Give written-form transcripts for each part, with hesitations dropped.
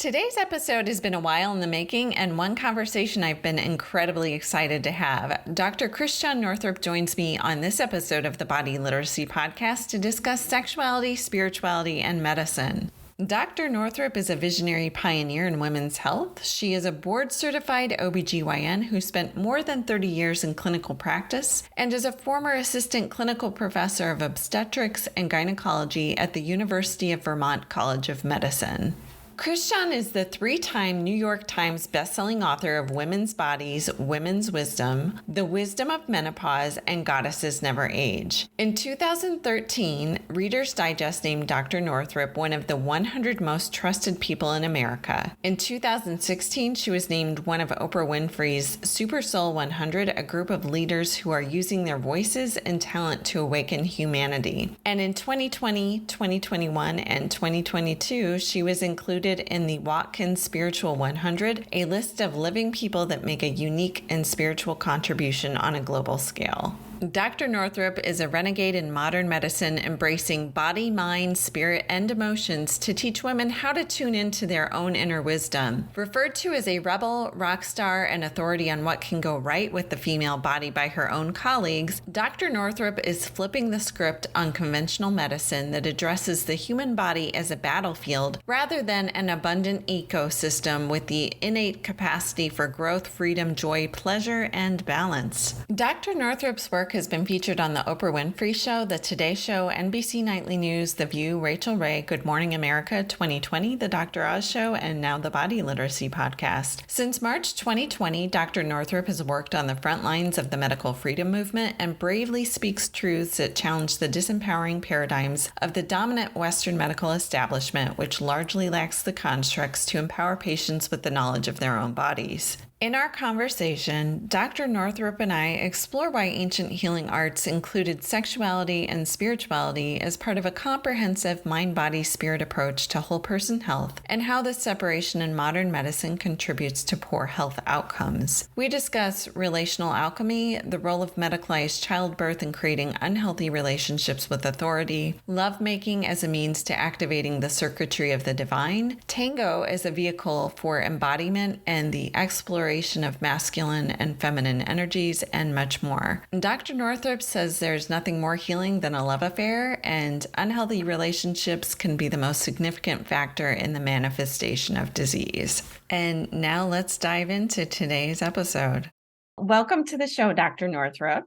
Today's episode has been a while in the making and one conversation I've been incredibly excited to have. Dr. Christiane Northrup joins me on this episode of the Body Literacy Podcast to discuss sexuality, spirituality, and medicine. Dr. Northrup is a visionary pioneer in women's health. She is a board-certified OB-GYN who spent more than 30 years in clinical practice and is a former assistant clinical professor of obstetrics and gynecology at the University of Vermont College of Medicine. Christiane is the three-time New York Times bestselling author of Women's Bodies, Women's Wisdom, The Wisdom of Menopause, and Goddesses Never Age. In 2013, Reader's Digest named Dr. Northrup one of the 100 most trusted people in America. In 2016, she was named one of Oprah Winfrey's Super Soul 100, a group of leaders who are using their voices and talent to awaken humanity. And in 2020, 2021, and 2022, she was included in the Watkins Spiritual 100, a list of living people that make a unique and spiritual contribution on a global scale. Dr. Northrup is a renegade in modern medicine, embracing body, mind, spirit, and emotions to teach women how to tune into their own inner wisdom. Referred to as a rebel, rock star, and authority on what can go right with the female body by her own colleagues, Dr. Northrup is flipping the script on conventional medicine that addresses the human body as a battlefield rather than an abundant ecosystem with the innate capacity for growth, freedom, joy, pleasure, and balance. Dr. Northrup's work has been featured on the Oprah Winfrey Show, The Today Show, NBC Nightly News, The View, Rachel Ray, Good Morning America, 2020, The Dr. Oz Show, and now the Body Literacy Podcast. Since March 2020, Dr. Northrup has worked on the front lines of the medical freedom movement and bravely speaks truths that challenge the disempowering paradigms of the dominant Western medical establishment, which largely lacks the constructs to empower patients with the knowledge of their own bodies. In our conversation, Dr. Northrup and I explore why ancient healing arts included sexuality and spirituality as part of a comprehensive mind-body-spirit approach to whole-person health, and how this separation in modern medicine contributes to poor health outcomes. We discuss relational alchemy, the role of medicalized childbirth in creating unhealthy relationships with authority, lovemaking as a means to activating the circuitry of the divine, tango as a vehicle for embodiment and the exploration of masculine and feminine energies, and much more. Dr. Northrup says there's nothing more healing than a love affair, and unhealthy relationships can be the most significant factor in the manifestation of disease. And now let's dive into today's episode. Welcome to the show, Dr. Northrup.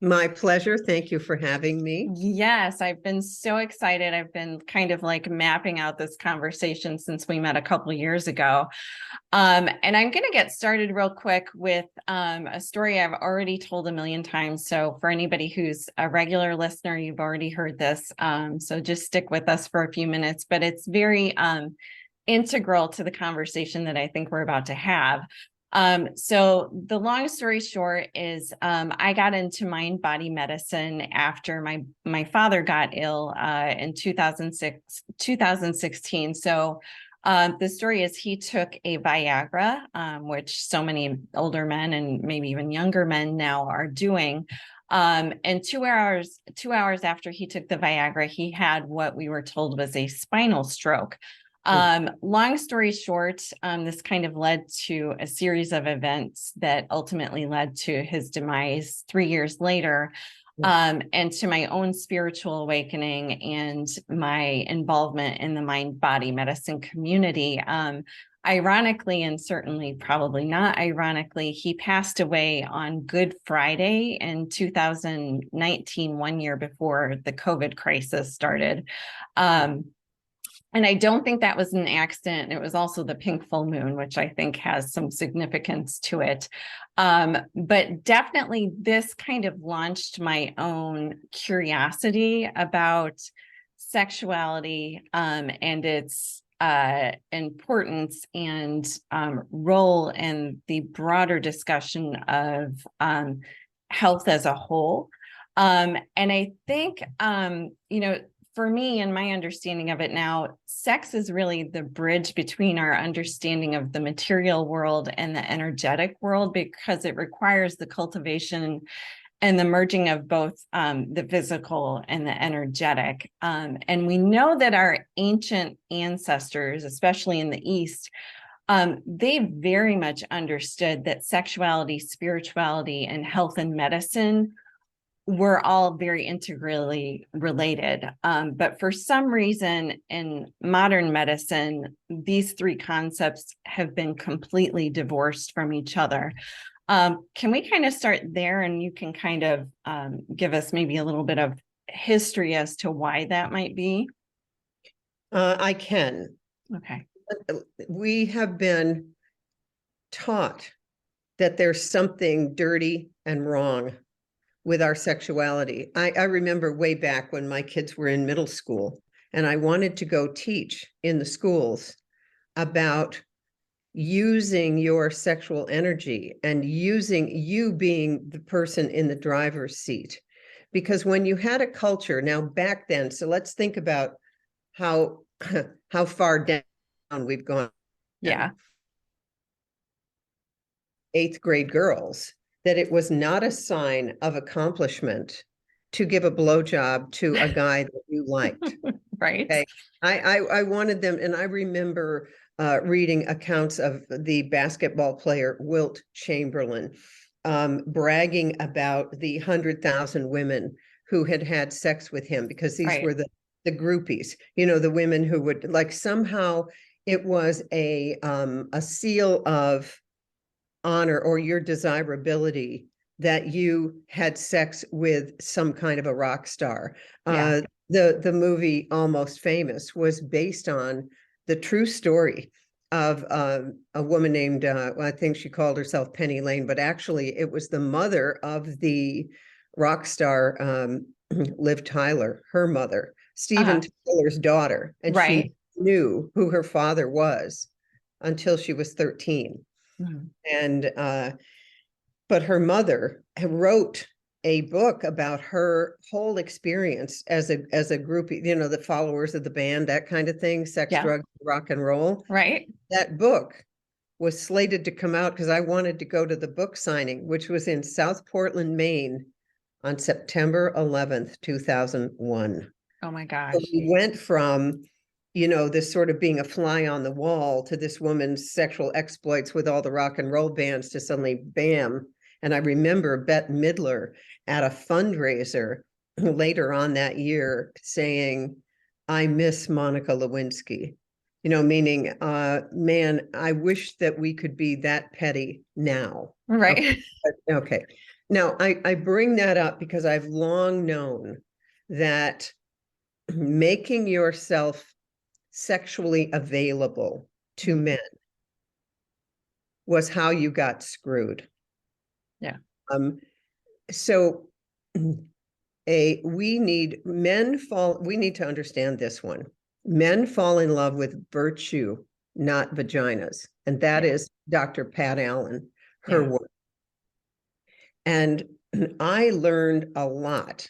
My pleasure. Thank you for having me. Yes, I've been so excited. I've been kind of like mapping out this conversation since we met a couple years ago. And I'm going to get started real quick with a story I've already told a million times. So for anybody who's a regular listener, you've already heard this. So just stick with us for a few minutes, but it's very integral to the conversation that I think we're about to have. So the long story short is, I got into mind-body medicine after my father got ill, in 2016. So, the story is he took a Viagra, which so many older men and maybe even younger men now are doing. And 2 hours after he took the Viagra, he had what we were told was a spinal stroke. Long story short, this kind of led to a series of events that ultimately led to his demise 3 years later, and to my own spiritual awakening and my involvement in the mind-body medicine community. Ironically, and certainly probably not ironically, he passed away on Good Friday in 2019, 1 year before the COVID crisis started. And I don't think that was an accident. It was also the pink full moon, which I think has some significance to it. But definitely this kind of launched my own curiosity about sexuality, and its importance and role in the broader discussion of health as a whole. And I think, for me and my understanding of it now, sex is really the bridge between our understanding of the material world and the energetic world, because it requires the cultivation and the merging of both the physical and the energetic. And we know that our ancient ancestors, especially in the East, they very much understood that sexuality, spirituality, and health and medicine were all very integrally related. But for some reason in modern medicine, these three concepts have been completely divorced from each other. Can we kind of start there, and you can kind of give us maybe a little bit of history as to why that might be? I can. Okay. We have been taught that there's something dirty and wrong with our sexuality. I remember way back when my kids were in middle school, and I wanted to go teach in the schools about using your sexual energy and using you being the person in the driver's seat. Because when you had a culture, now back then, so let's think about how far down we've gone. Yeah. 8th grade girls, that it was not a sign of accomplishment to give a blowjob to a guy that you liked. Right. Okay. I wanted them, and I remember reading accounts of the basketball player Wilt Chamberlain bragging about the 100,000 women who had had sex with him, because these Right. were the groupies, you know, the women who would, like, somehow it was a seal of honor or your desirability that you had sex with some kind of a rock star. Yeah. The movie Almost Famous was based on the true story of a woman named, well, I think she called herself Penny Lane, but actually it was the mother of the rock star Liv Tyler, her mother, Steven Tyler's daughter, and Right. she knew who her father was until she was 13. Mm-hmm. And but her mother wrote a book about her whole experience as a groupie, you know, the followers of the band, that kind of thing, sex, Yeah. drugs, rock and roll. Right. That book was slated to come out because I wanted to go to the book signing, which was in South Portland, Maine, on September 11th, 2001. Oh my gosh. So we went from, you know, this sort of being a fly on the wall to this woman's sexual exploits with all the rock and roll bands to suddenly bam. And I remember Bette Midler at a fundraiser later on that year saying, I miss Monica Lewinsky, you know, meaning, man, I wish that we could be that petty now. Right. Okay. Now, I bring that up because I've long known that making yourself sexually available to men was how you got screwed. Yeah. So we need to understand this one. Men fall in love with virtue, not vaginas. And that is Dr. Pat Allen, her work. And I learned a lot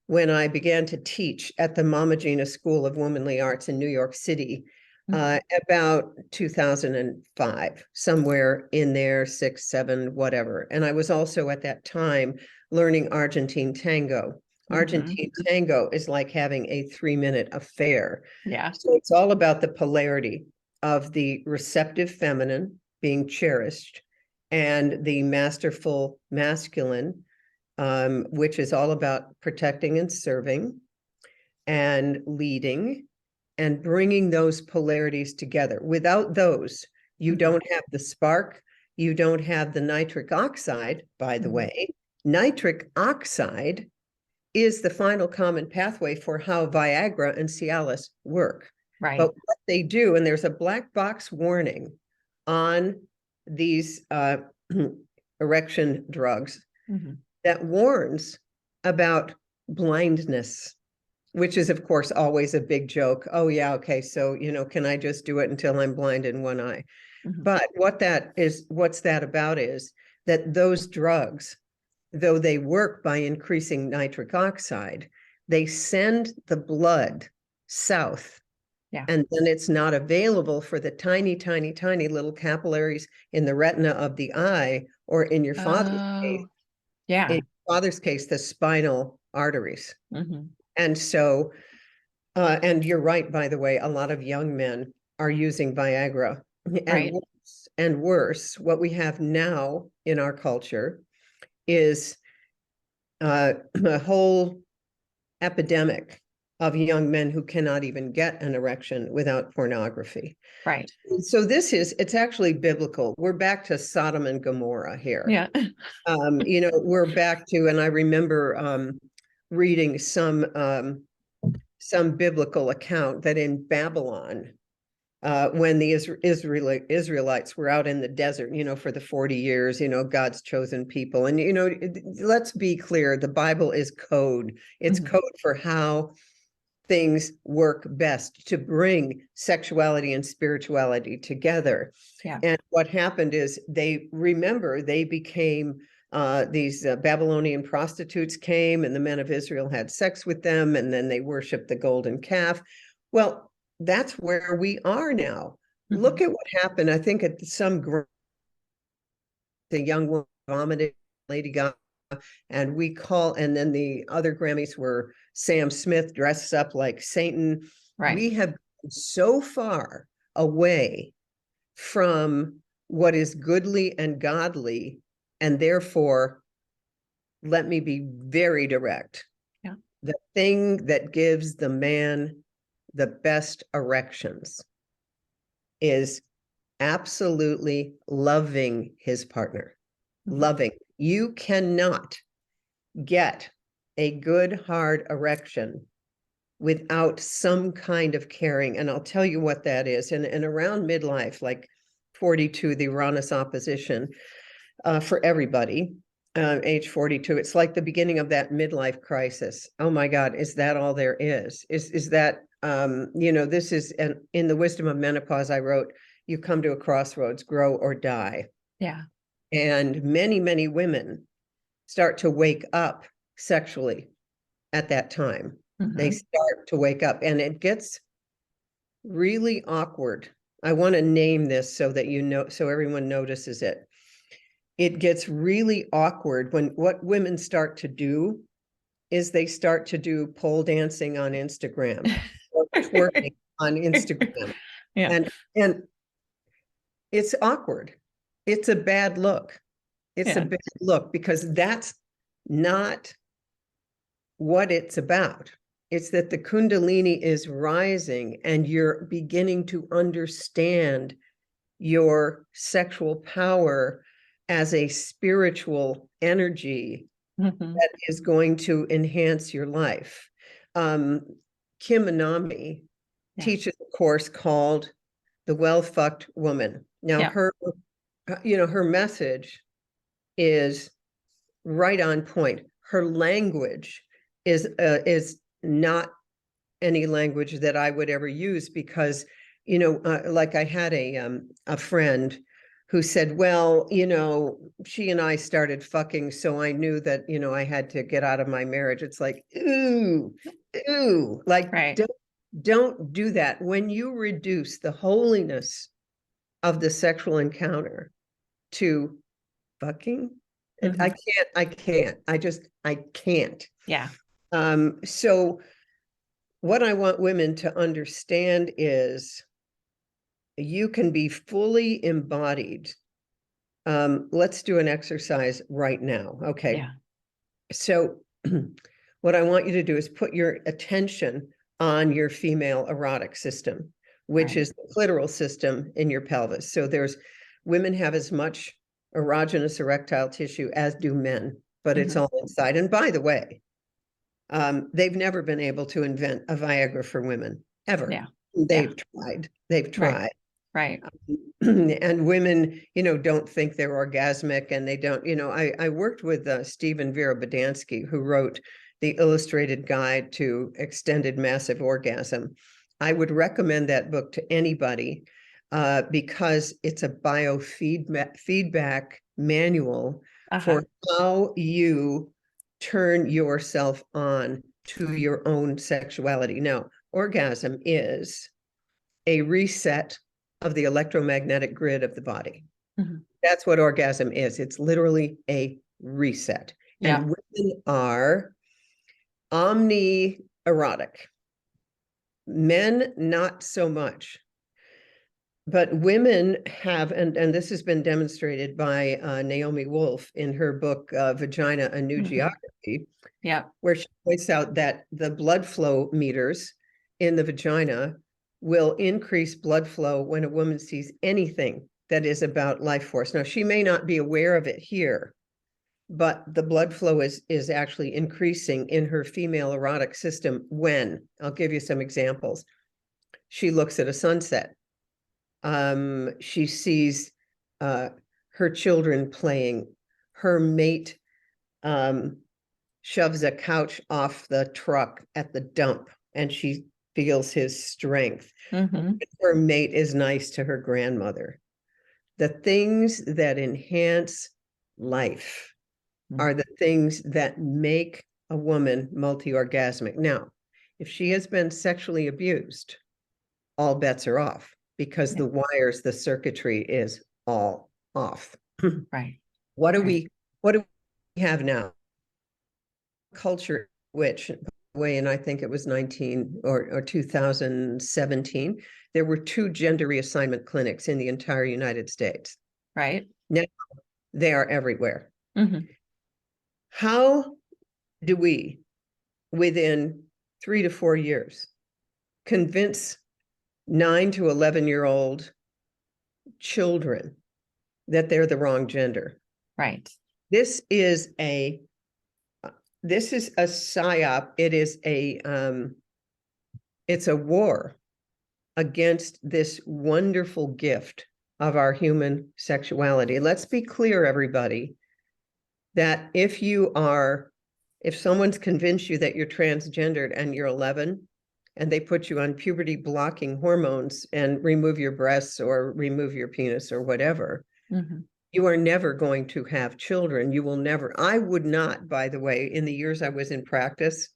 when I began to teach at the Mama Gina School of Womanly Arts in New York City, about 2005, somewhere in there, 6, 7, whatever. And I was also at that time learning Argentine tango. Argentine tango is like having a 3-minute affair. Yeah. So it's all about the polarity of the receptive feminine being cherished and the masterful masculine, which is all about protecting and serving and leading and bringing those polarities together. Without those, you don't have the spark, you don't have the nitric oxide, by the way. Nitric oxide is the final common pathway for how Viagra and Cialis work. Right. But what they do, and there's a black box warning on these erection drugs, that warns about blindness, which is, of course, always a big joke. Oh, yeah, okay, so, you know, can I just do it until I'm blind in one eye? But what's that about is that those drugs, though they work by increasing nitric oxide, they send the blood south. Yeah. And then it's not available for the tiny, tiny, tiny little capillaries in the retina of the eye, or in your father's case, Yeah. in your father's case, the spinal arteries. Mm-hmm. And so, and you're right, by the way, a lot of young men are using Viagra. Right. And worse, what we have now in our culture is a whole epidemic of young men who cannot even get an erection without pornography. Right. So it's actually biblical. We're back to Sodom and Gomorrah here. Yeah. We're back to, and I remember reading some biblical account that in Babylon, when the Israelites were out in the desert, for the 40 years, God's chosen people. And, let's be clear, the Bible is code. It's code for how things work best to bring sexuality and spirituality together. Yeah. And what happened is they became these Babylonian prostitutes came, and the men of Israel had sex with them, and then they worshiped the golden calf. Well, that's where we are now. Mm-hmm. Look at what happened. I think at the young woman vomited, Lady Gaga, and then the other Grammys were Sam Smith dressed up like Satan. Right. We have been so far away from what is goodly and godly, and therefore, let me be very direct. Yeah. The thing that gives the man the best erections is absolutely loving his partner. Mm-hmm. Loving. You cannot get a good, hard erection without some kind of caring. And I'll tell you what that is. And around midlife, like 42, the Uranus opposition for everybody, age 42, it's like the beginning of that midlife crisis. Oh my God, is that all there is? Is that, this is, and in the Wisdom of Menopause, I wrote, you come to a crossroads, grow or die. Yeah. And many, many women start to wake up sexually at that time. Mm-hmm. They start to wake up, and it gets really awkward. I want to name this so that so everyone notices it. It gets really awkward when what women start to do is they start to do pole dancing on Instagram or twerking on Instagram. Yeah. And it's awkward. It's a bad look. It's a bad look because that's not what it's about. It's that the Kundalini is rising and you're beginning to understand your sexual power as a spiritual energy that is going to enhance your life. Kim Anami teaches a course called The Well-Fucked Woman. Now her message is right on point. Her language is not any language that I would ever use because, like I had a friend who said, well, she and I started fucking, so I knew that, I had to get out of my marriage. It's like, ooh, like, right. Don't do that. When you reduce the holiness of the sexual encounter to fucking, I can't. Yeah. So what I want women to understand is you can be fully embodied. Let's do an exercise right now. Okay. Yeah. So what I want you to do is put your attention on your female erotic system, which is the clitoral system in your pelvis. So women have as much erogenous erectile tissue as do men, but it's all inside. And by the way, they've never been able to invent a Viagra for women, ever. Yeah. They've tried. Right. And women, don't think they're orgasmic, and they don't, I worked with Steve and Vera Bodansky, who wrote the Illustrated Guide to Extended Massive Orgasm. I would recommend that book to anybody because it's a biofeedback manual for how you turn yourself on to your own sexuality. Now, orgasm is a reset of the electromagnetic grid of the body. That's what orgasm is. It's literally a reset. Yeah. And women are erotic. Men, not so much. But women have, and this has been demonstrated by Naomi Wolf in her book, Vagina, A New Geography, where she points out that the blood flow meters in the vagina will increase blood flow when a woman sees anything that is about life force. Now, she may not be aware of it here, but the blood flow is actually increasing in her female erotic system when, I'll give you some examples. She looks at a sunset. She sees her children playing. Her mate shoves a couch off the truck at the dump, and she feels his strength. Her mate is nice to her grandmother. The things that enhance life are the things that make a woman multiorgasmic. Now, if she has been sexually abused, all bets are off, because the wires, the circuitry is all off. Right. What do we have now? Culture, which way, and I think it was 2017, there were 2 gender reassignment clinics in the entire United States. Right. Now they are everywhere. How do we, within 3 to 4 years, convince 9 to 11-year-old children that they're the wrong gender? Right. This is a psyop. It's a war against this wonderful gift of our human sexuality. Let's be clear, everybody, that if someone's convinced you that you're transgendered and you're 11, and they put you on puberty blocking hormones and remove your breasts or remove your penis or whatever, you are never going to have children. You will never. I would not, by the way, in the years I was in practice,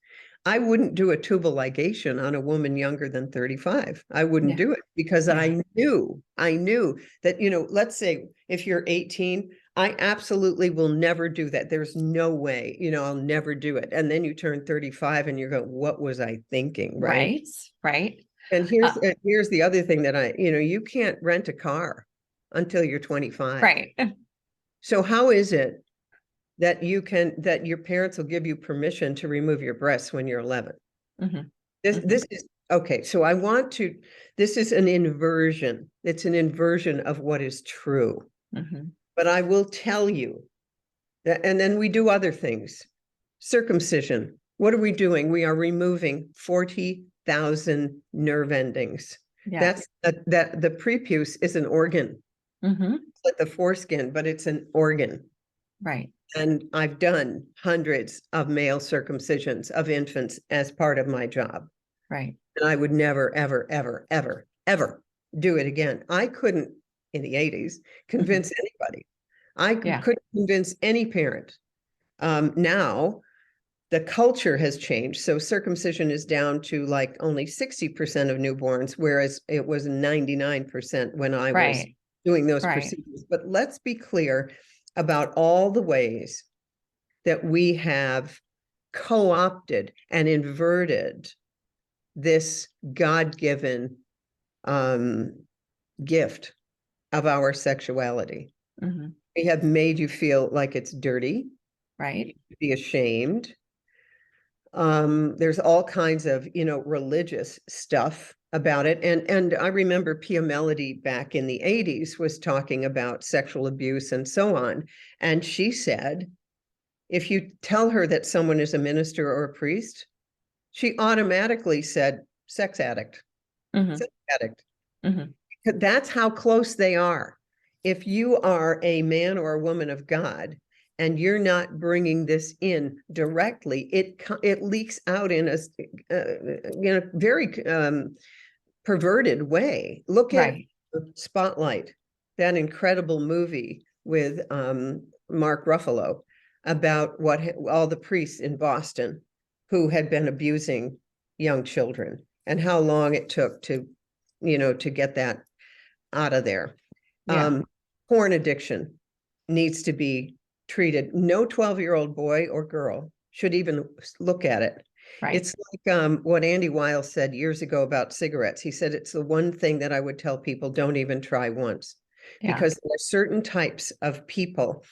I wouldn't do a tubal ligation on a woman younger than 35. I wouldn't do it, because I knew that, let's say if you're 18, I absolutely will never do that. There's no way, I'll never do it. And then you turn 35 and you're going, what was I thinking? Right. And here's the other thing that you can't rent a car until you're 25. Right. So how is it that your parents will give you permission to remove your breasts when you're 11? This is okay. So this is an inversion. It's an inversion of what is true. But I will tell you that, and then we do other things. Circumcision. What are we doing? We are removing 40,000 nerve endings. That's that the prepuce is an organ. Like the foreskin, but it's an organ. Right. And I've done hundreds of male circumcisions of infants as part of my job. Right. And I would never, ever, ever, ever, ever do it again. I couldn't, in the 80s, convince anybody. I couldn't convince any parent. Now, the culture has changed. So circumcision is down to like only 60% of newborns, whereas it was 99% when I was doing those procedures. But let's be clear about all the ways that we have co-opted and inverted this God-given gift of our sexuality. We have made you feel like it's dirty, right? Be ashamed. There's all kinds of, religious stuff about it. And I remember Pia Mellody back in the 80s was talking about sexual abuse and so on. And she said, if you tell her that someone is a minister or a priest, she automatically said, sex addict. Sex addict. That's how close they are. If you are a man or a woman of God, and you're not bringing this in directly, it leaks out in a very perverted way. Look at Spotlight, that incredible movie with Mark Ruffalo about what all the priests in Boston who had been abusing young children and how long it took to get that out of there. Porn addiction needs to be treated. No 12-year-old boy or girl should even look at it. Right. It's like what Andy Weil said years ago about cigarettes. He said, it's the one thing that I would tell people, don't even try once. Yeah. Because there are certain types of people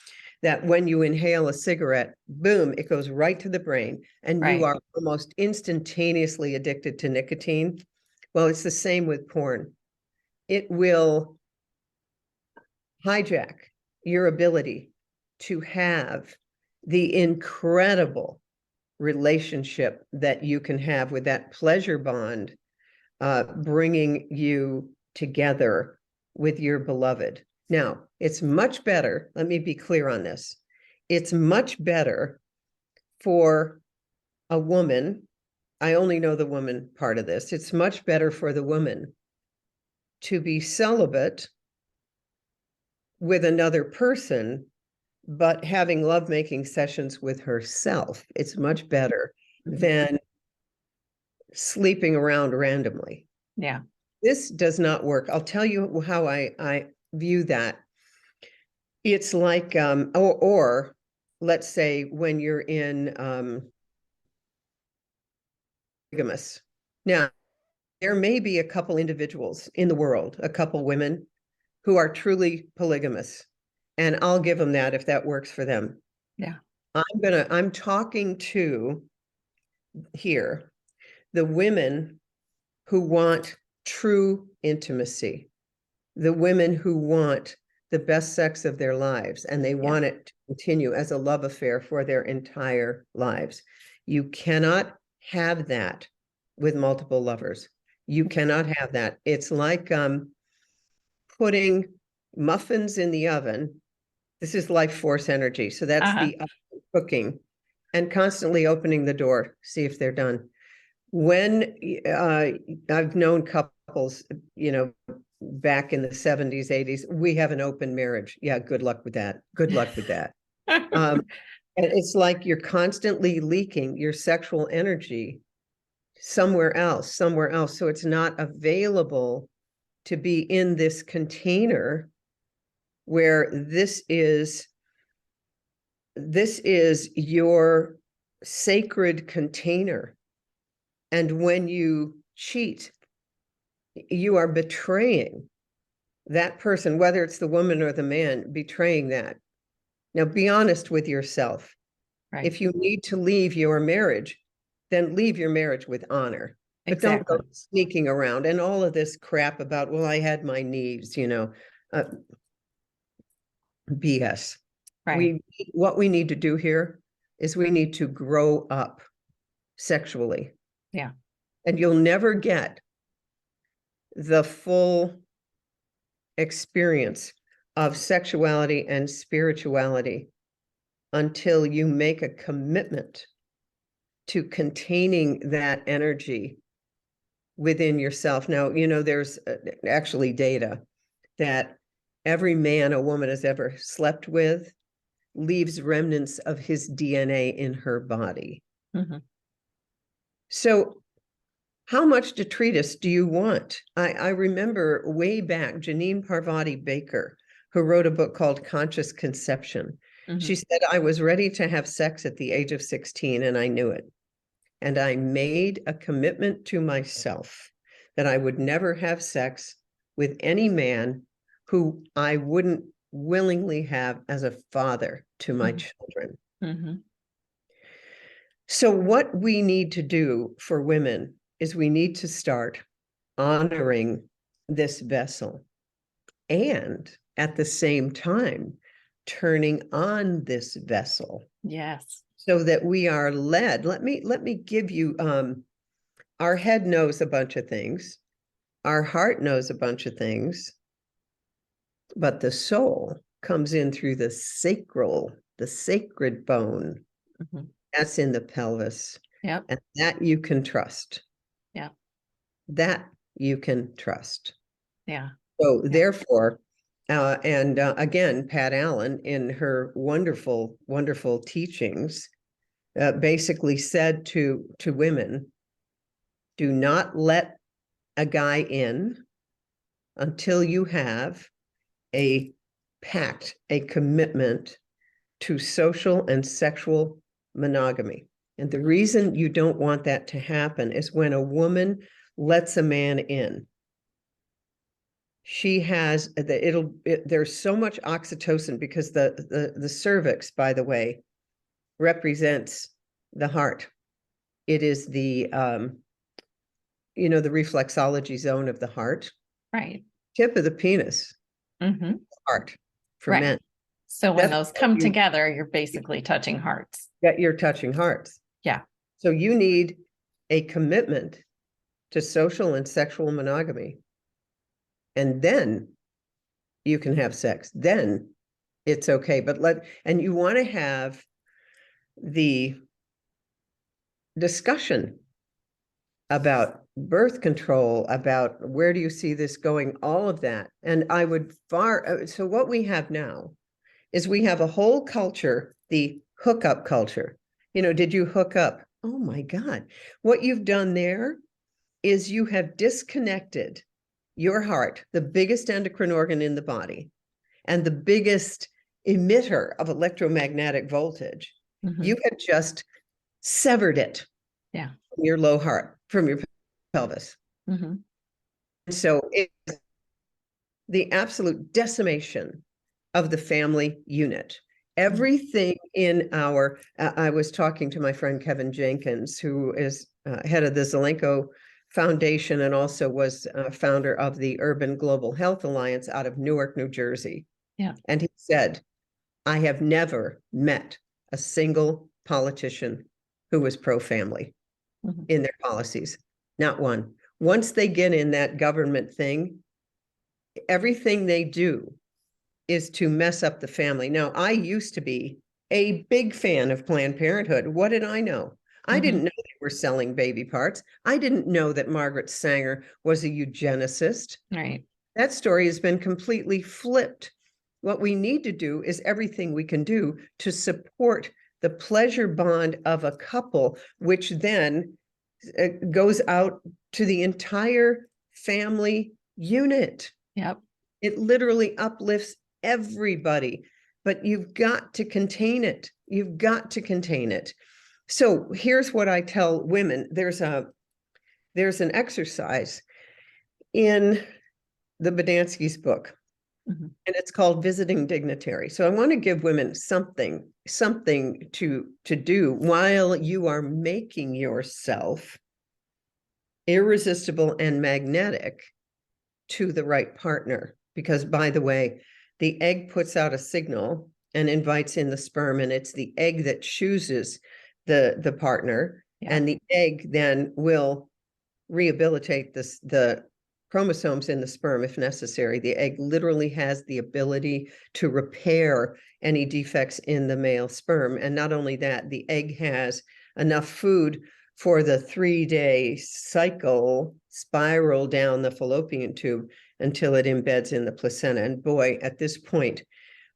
that when you inhale a cigarette, boom, it goes right to the brain, and you Right. are almost instantaneously addicted to nicotine. Well, it's the same with porn. It will hijack your ability to have the incredible relationship that you can have with that pleasure bond, bringing you together with your beloved. Now, it's much better, let me be clear on this. It's much better for a woman, I only know the woman part of this, it's much better for the woman to be celibate with another person, but having lovemaking sessions with herself. It's much better than sleeping around randomly. Yeah. This does not work. I'll tell you how I view that. It's like, or let's say when you're in polygamous. Now, there may be a couple individuals in the world, a couple women who are truly polygamous, and I'll give them that if that works for them. Yeah. I'm talking to here the women who want true intimacy, the women who want the best sex of their lives, and they want it to continue as a love affair for their entire lives. You cannot have that with multiple lovers. You cannot have that. It's like putting muffins in the oven. This is life force energy. So that's the cooking, and constantly opening the door, see if they're done. When I've known couples, back in the 70s, 80s, we have an open marriage. Yeah, good luck with that. Good luck with that. And it's like you're constantly leaking your sexual energy somewhere else. So it's not available to be in this container where this is your sacred container. And when you cheat, you are betraying that person, whether it's the woman or the man, betraying that. Now, be honest with yourself. Right. If you need to leave your marriage, then leave your marriage with honor. But don't go sneaking around and all of this crap about, well, I had my needs, BS. Right. What we need to do here is we need to grow up sexually. Yeah. And you'll never get the full experience of sexuality and spirituality until you make a commitment to containing that energy within yourself. Now, there's actually data that every man a woman has ever slept with leaves remnants of his DNA in her body. Mm-hmm. So how much detritus do you want? I remember way back, Janine Parvati Baker, who wrote a book called Conscious Conception. Mm-hmm. She said, I was ready to have sex at the age of 16, and I knew it. And I made a commitment to myself that I would never have sex with any man who I wouldn't willingly have as a father to my children. Mm-hmm. So what we need to do for women is we need to start honoring this vessel, and at the same time, turning on this vessel. Yes. So that we are led. Let me give you, our head knows a bunch of things. Our heart knows a bunch of things. But the soul comes in through the sacred bone. Mm-hmm. That's in the pelvis. Yep. And that you can trust. Yeah. That you can trust. Yeah. So therefore, again, Pat Allen, in her wonderful, wonderful teachings, basically said to women, do not let a guy in until you have a pact, a commitment to social and sexual monogamy. And the reason you don't want that to happen is when a woman lets a man in, she has there's so much oxytocin, because the cervix, by the way, represents the heart. It is the the reflexology zone of the heart. Right. Tip of the penis, heart for men. So when those come together, you're basically touching hearts. Yeah, you're touching hearts. Yeah. So you need a commitment to social and sexual monogamy. And then you can have sex. Then it's okay. And you want to have the discussion about birth control, about where do you see this going, all of that. And I would so what we have now is we have a whole culture, the hookup culture. Did you hook up? Oh my God. What you've done there is you have disconnected your heart, the biggest endocrine organ in the body and the biggest emitter of electromagnetic voltage. You have just severed it from your low heart, from your pelvis. So it's the absolute decimation of the family unit. Everything in I was talking to my friend Kevin Jenkins, who is head of the Zelenko Foundation and also was founder of the Urban Global Health Alliance out of Newark, New Jersey. Yeah. And he said, I have never met a single politician who was pro-family in their policies. Not one. Once they get in that government thing, everything they do is to mess up the family. Now, I used to be a big fan of Planned Parenthood. What did I know? I didn't know they were selling baby parts. I didn't know that Margaret Sanger was a eugenicist. Right. That story has been completely flipped. What we need to do is everything we can do to support the pleasure bond of a couple, which then goes out to the entire family unit. Yep. It literally uplifts everybody, but you've got to contain it. You've got to contain it. So here's what I tell women. There's an exercise in the Bodansky's book, and it's called Visiting Dignitary. So I want to give women something to do while you are making yourself irresistible and magnetic to the right partner. Because, by the way, the egg puts out a signal and invites in the sperm, and it's the egg that chooses the partner, and the egg then will rehabilitate the chromosomes in the sperm if necessary. The egg literally has the ability to repair any defects in the male sperm. And not only that, the egg has enough food for the 3-day cycle spiral down the fallopian tube until it embeds in the placenta. And boy, at this point,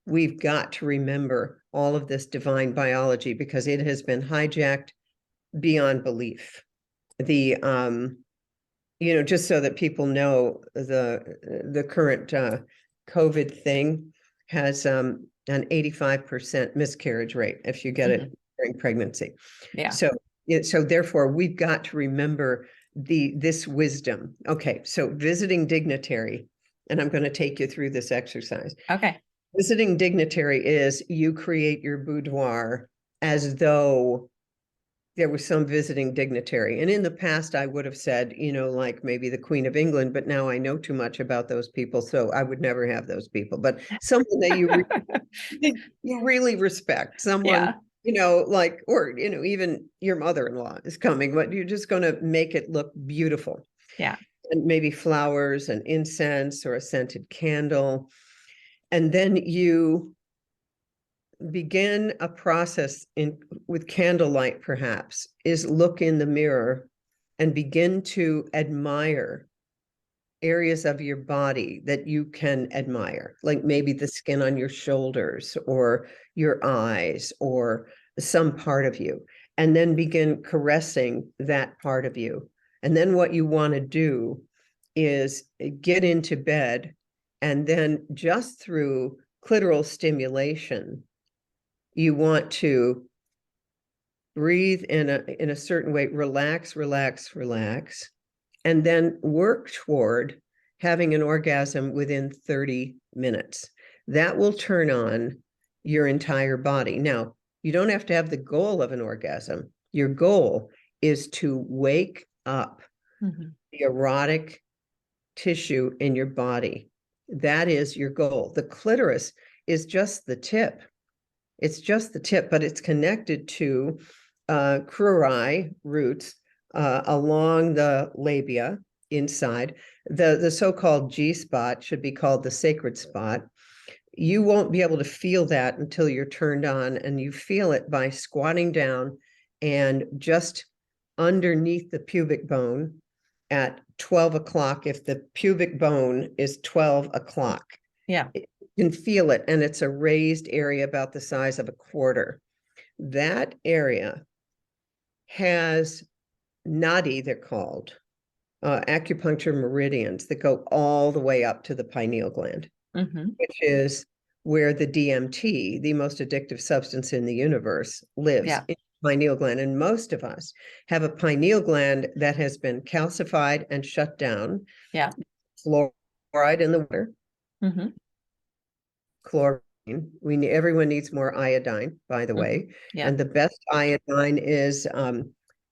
we've got to remember all of this divine biology, because it has been hijacked beyond belief. Just so that people know, the current COVID thing has an 85% miscarriage rate if you get it during pregnancy. Yeah. So therefore, we've got to remember this wisdom. Okay, so visiting dignitary, and I'm going to take you through this exercise. Okay. Visiting dignitary is you create your boudoir as though there was some visiting dignitary. And in the past, I would have said, like maybe the Queen of England, but now I know too much about those people, so I would never have those people. But someone that you really respect, someone, or even your mother-in-law is coming, but you're just going to make it look beautiful. Yeah. And maybe flowers and incense or a scented candle. And then you begin a process with candlelight, perhaps, is look in the mirror and begin to admire areas of your body that you can admire, like maybe the skin on your shoulders or your eyes or some part of you, and then begin caressing that part of you. And then what you want to do is get into bed, and then just through clitoral stimulation, You want to breathe in a certain way, relax, relax, relax, and then work toward having an orgasm within 30 minutes. That will turn on your entire body. Now, you don't have to have the goal of an orgasm. Your goal is to wake up the erotic tissue in your body. That is your goal. The clitoris is just the tip. It's just the tip, but it's connected to crurai roots along the labia inside. The so-called G spot should be called the sacred spot. You won't be able to feel that until you're turned on, and you feel it by squatting down and just underneath the pubic bone at 12 o'clock. If the pubic bone is 12 o'clock, yeah, you can feel it, and it's a raised area about the size of a quarter. That area has nadi, they're called, acupuncture meridians that go all the way up to the pineal gland, which is where the DMT, the most addictive substance in the universe, lives. Yeah. In the pineal gland. And most of us have a pineal gland that has been calcified and shut down. Yeah. Fluoride in the water. Chlorine. Everyone needs more iodine, by the way. Yeah. And the best iodine is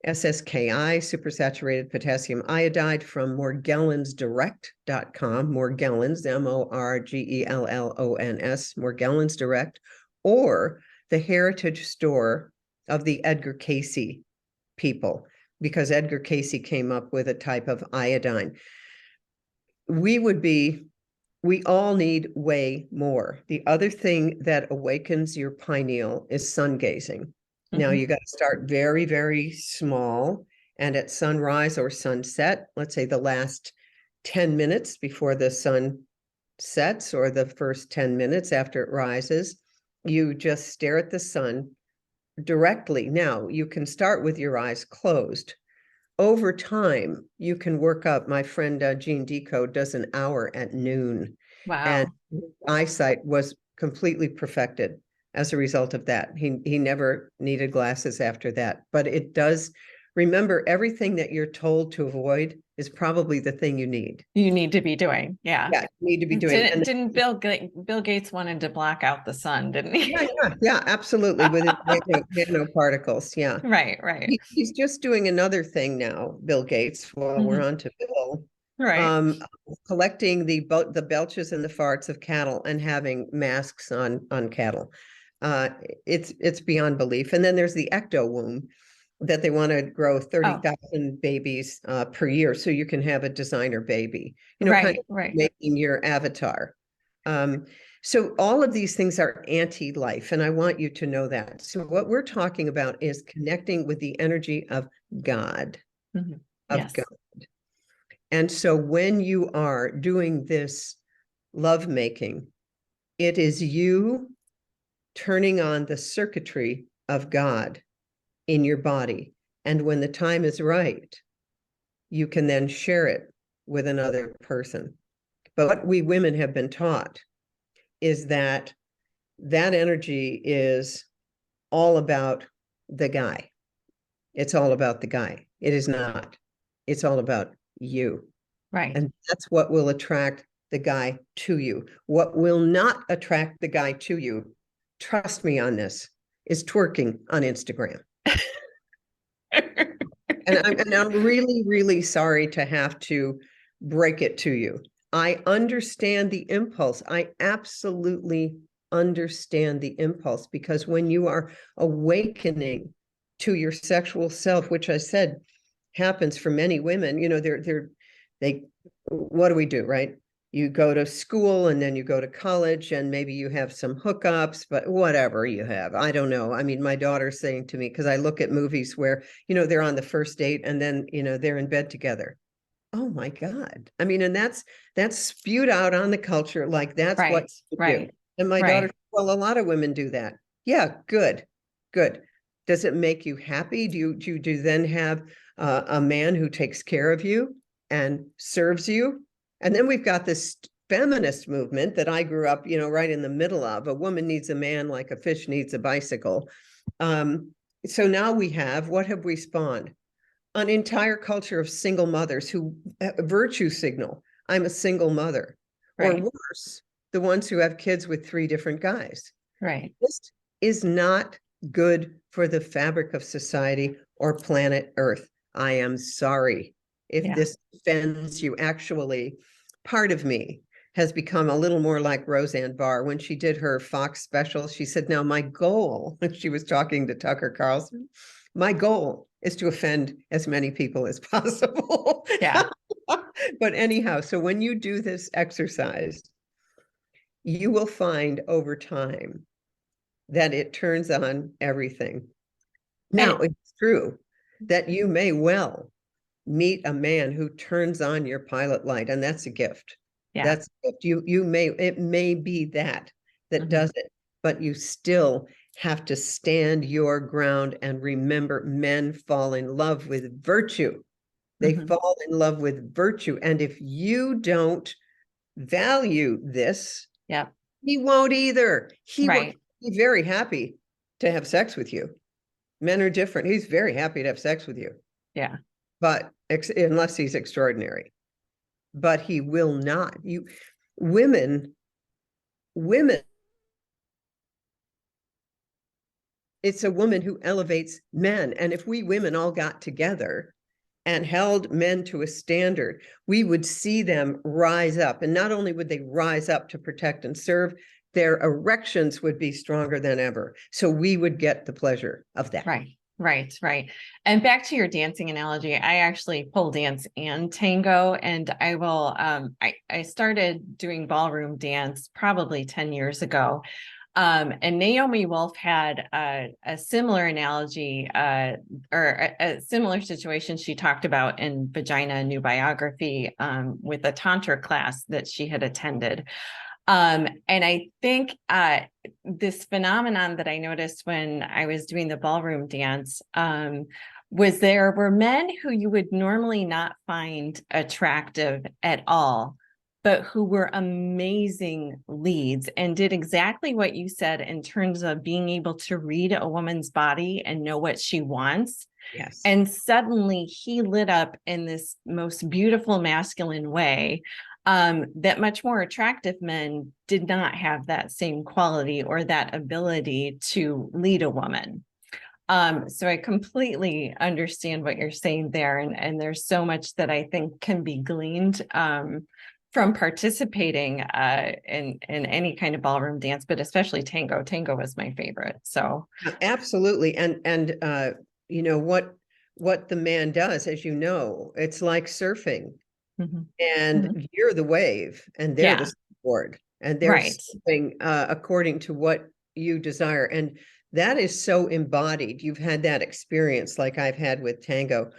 SSKI, supersaturated potassium iodide, from morgellonsdirect.com, Morgellons, Morgellons, Morgellons Direct, or the heritage store of the Edgar Cayce people, because Edgar Cayce came up with a type of iodine. We all need way more. The other thing that awakens your pineal is sun gazing. Now, you got to start very, very small. And at sunrise or sunset, let's say the last 10 minutes before the sun sets, or the first 10 minutes after it rises, you just stare at the sun directly. Now, you can start with your eyes closed. Over time, you can work up. My friend Gene Decode does an hour at noon. Wow. And eyesight was completely perfected as a result of that. He never needed glasses after that. But it does, remember, everything that you're told to avoid is probably the thing you need. You need to be doing. Yeah. Yeah, you need to be doing. Didn't Bill Gates wanted to block out the sun, didn't he? Yeah, absolutely. With his nanoparticles. Yeah. Right. He's just doing another thing now, Bill Gates, while we're on to Bill. Right. Collecting the belches and the farts of cattle and having masks on cattle. It's beyond belief. And then there's the ecto womb that they want to grow 30,000 babies per year, so you can have a designer baby, kind of making your avatar. So all of these things are anti-life, and I want you to know that. So what we're talking about is connecting with the energy of God, of God. And so when you are doing this lovemaking, it is you turning on the circuitry of God in your body. And when the time is right, you can then share it with another person. But what we women have been taught is that energy is all about the guy. It's all about the guy. It is not. It's all about you. Right. And that's what will attract the guy to you. What will not attract the guy to you, trust me on this, is twerking on Instagram. And I'm really, really sorry to have to break it to you. I understand the impulse. I absolutely understand the impulse, because when you are awakening to your sexual self, which I said happens for many women, what do we do, right? You go to school, and then you go to college, and maybe you have some hookups, but whatever you have, I don't know. I mean, my daughter's saying to me, because I look at movies where, they're on the first date and then, they're in bed together. Oh my God. I mean, and that's spewed out on the culture. Like that's what you do. And my daughter, well, a lot of women do that. Yeah. Good. Does it make you happy? Do you then have a man who takes care of you and serves you? And then we've got this feminist movement that I grew up, right in the middle of. A woman needs a man like a fish needs a bicycle. So now what have we spawned? An entire culture of single mothers who virtue signal. I'm a single mother. Right. Or worse, the ones who have kids with 3 different guys. Right. This is not good for the fabric of society or planet Earth. I am sorry if this offends you. Actually, part of me has become a little more like Roseanne Barr. When she did her Fox special, she said, now my goal, she was talking to Tucker Carlson, my goal is to offend as many people as possible. Yeah. But anyhow, so when you do this exercise, you will find over time that it turns on everything. Now, it's true that you may well meet a man who turns on your pilot light, and that's a gift. Yeah. That's a gift. It may be that does it, but you still have to stand your ground and remember, men fall in love with virtue. They fall in love with virtue. And if you don't value this, he won't either. He won't be very happy to have sex with you. Men are different. He's very happy to have sex with you. Yeah. But unless he's extraordinary. But he will not. Women, it's a woman who elevates men. And if we women all got together and held men to a standard, we would see them rise up. And not only would they rise up to protect and serve, their erections would be stronger than ever. So we would get the pleasure of that. Right. And back to your dancing analogy, I actually pole dance and tango, and I will, I started doing ballroom dance probably 10 years ago. And Naomi Wolf had a similar analogy or a similar situation she talked about in Vagina, a New Biography with a Tantra class that she had attended. And I think this phenomenon that I noticed when I was doing the ballroom dance was there were men who you would normally not find attractive at all, but who were amazing leads and did exactly what you said in terms of being able to read a woman's body and know what she wants. Yes. And suddenly he lit up in this most beautiful masculine way that much more attractive men did not have that same quality or that ability to lead a woman. So I completely understand what you're saying there. And there's so much that I think can be gleaned from participating in any kind of ballroom dance, but especially tango. Tango was my favorite. So absolutely. And you know what the man does, as you know, it's like surfing. And you're the wave and they're the board, and they're surfing according to what you desire. And that is so embodied. You've had that experience like I've had with tango.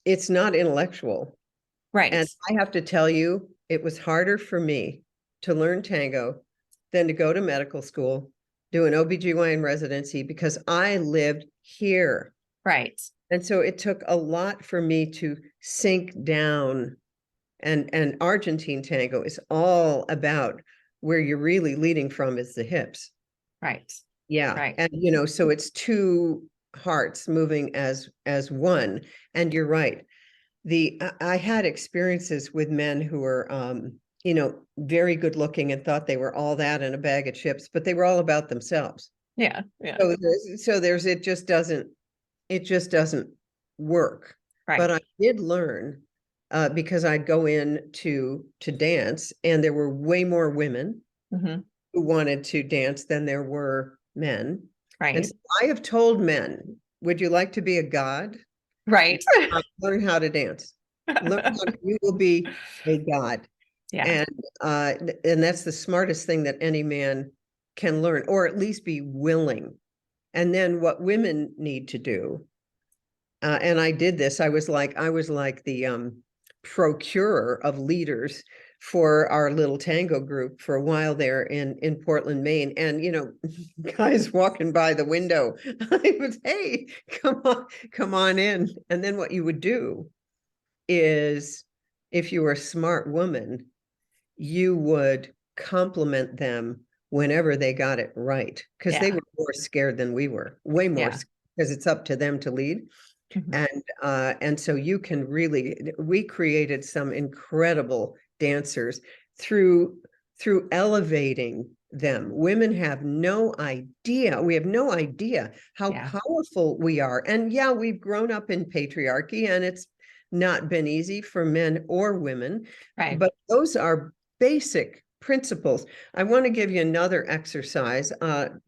It's not intellectual. And I have to tell you, it was harder for me to learn tango than to go to medical school, do an OB-GYN residency, because I lived here. And so it took a lot for me to sink down. And Argentine tango is all about where you're really leading from is the hips. Yeah. And, you know, so it's 2 hearts moving as one. And you're right. I had experiences with men who were, you know, very good looking and thought they were all that in a bag of chips, but they were all about themselves. So it just doesn't work. But I did learn because I'd go in to dance, and there were way more women who wanted to dance than there were men. And so I have told men, would you like to be a god? Learn how to dance. You will be a god. And that's the smartest thing that any man can learn, or at least be willing. And then what women need to do, and I did this, I was like the procurer of leaders for our little tango group for a while there in Portland, Maine. And, you know, guys walking by the window, I was, hey, come on in. And then what you would do is, if you were a smart woman, you would compliment them whenever they got it right, because they were more scared than we were, way more, because it's up to them to lead. And so you can really, we created some incredible dancers through elevating them. Women have no idea. We have no idea how powerful we are. And yeah, we've grown up in patriarchy, and it's not been easy for men or women. Right. But those are basic principles. I want to give you another exercise,